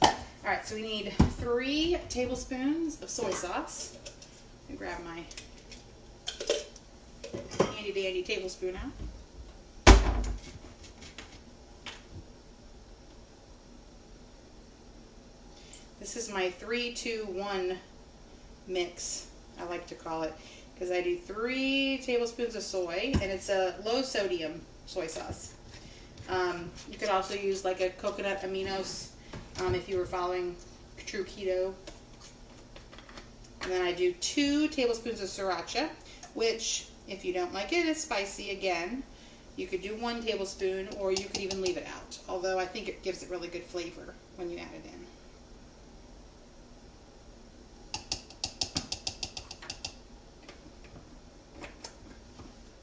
All right, so we need 3 tablespoons of soy sauce. Let me grab my handy dandy tablespoon out. This is my 3-2-1 mix, I like to call it, because I do 3 tablespoons of soy, and it's a low sodium soy sauce. You could also use like a coconut aminos if you were following true keto. And then I do 2 tablespoons of sriracha, which, if you don't like it, it's spicy again. You could do 1 tablespoon, or you could even leave it out, although I think it gives it really good flavor when you add it in.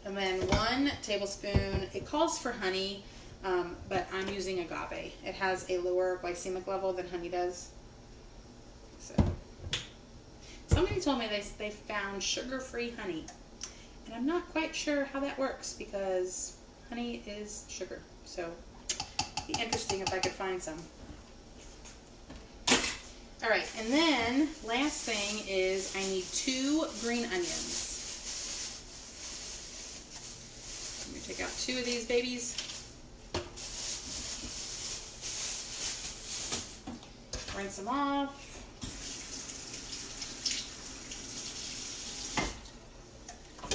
And then 1 tablespoon, it calls for honey, but I'm using agave. It has a lower glycemic level than honey does. So, somebody told me they found sugar-free honey. And I'm not quite sure how that works because honey is sugar. So, it'd be interesting if I could find some. Alright, and then last thing is I need 2 green onions. Let me Take out 2 of these babies. Rinse them off.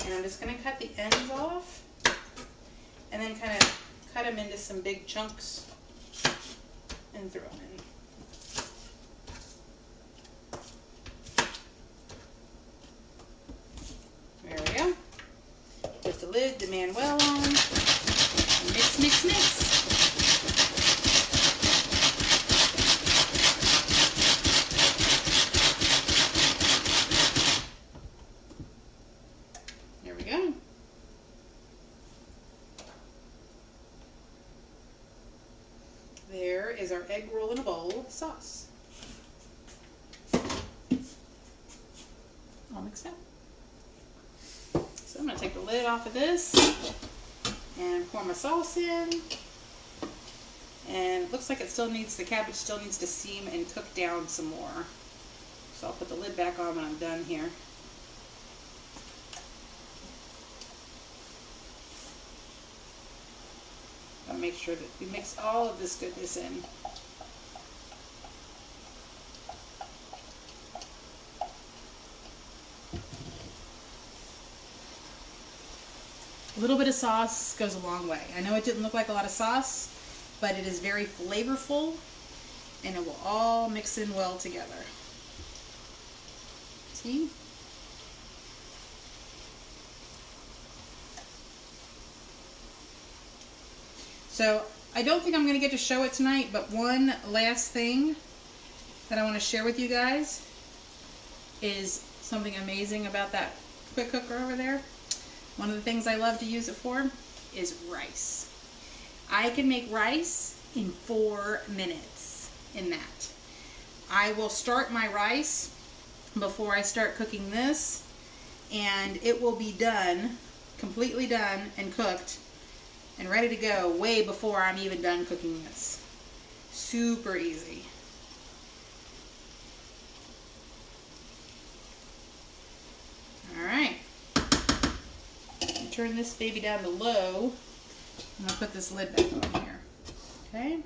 And I'm just going to cut the ends off and then kind of cut them into some big chunks and throw them in. There we go. Put the lid, the Manuel on, and mix, mix, mix. There we go. There is our egg roll in a bowl sauce. All mixed up. So I'm going to take the lid off of this and pour my sauce in. And it looks like it still needs, the cabbage still needs to steam and cook down some more. So I'll put the lid back on when I'm done here. I'll make sure that we mix all of this goodness in. A little bit of sauce goes a long way. I know it didn't look like a lot of sauce, but it is very flavorful and it will all mix in well together. See? So I don't think I'm going to get to show it tonight, but one last thing that I want to share with you guys is something amazing about that quick cooker over there. One of the things I love to use it for is rice. I can make rice in 4 minutes in that. I will start my rice before I start cooking this, and it will be done, completely done and cooked and ready to go way before I'm even done cooking this. Super easy. All right. Turn this baby down to low. I'm gonna put this lid back on here. Okay.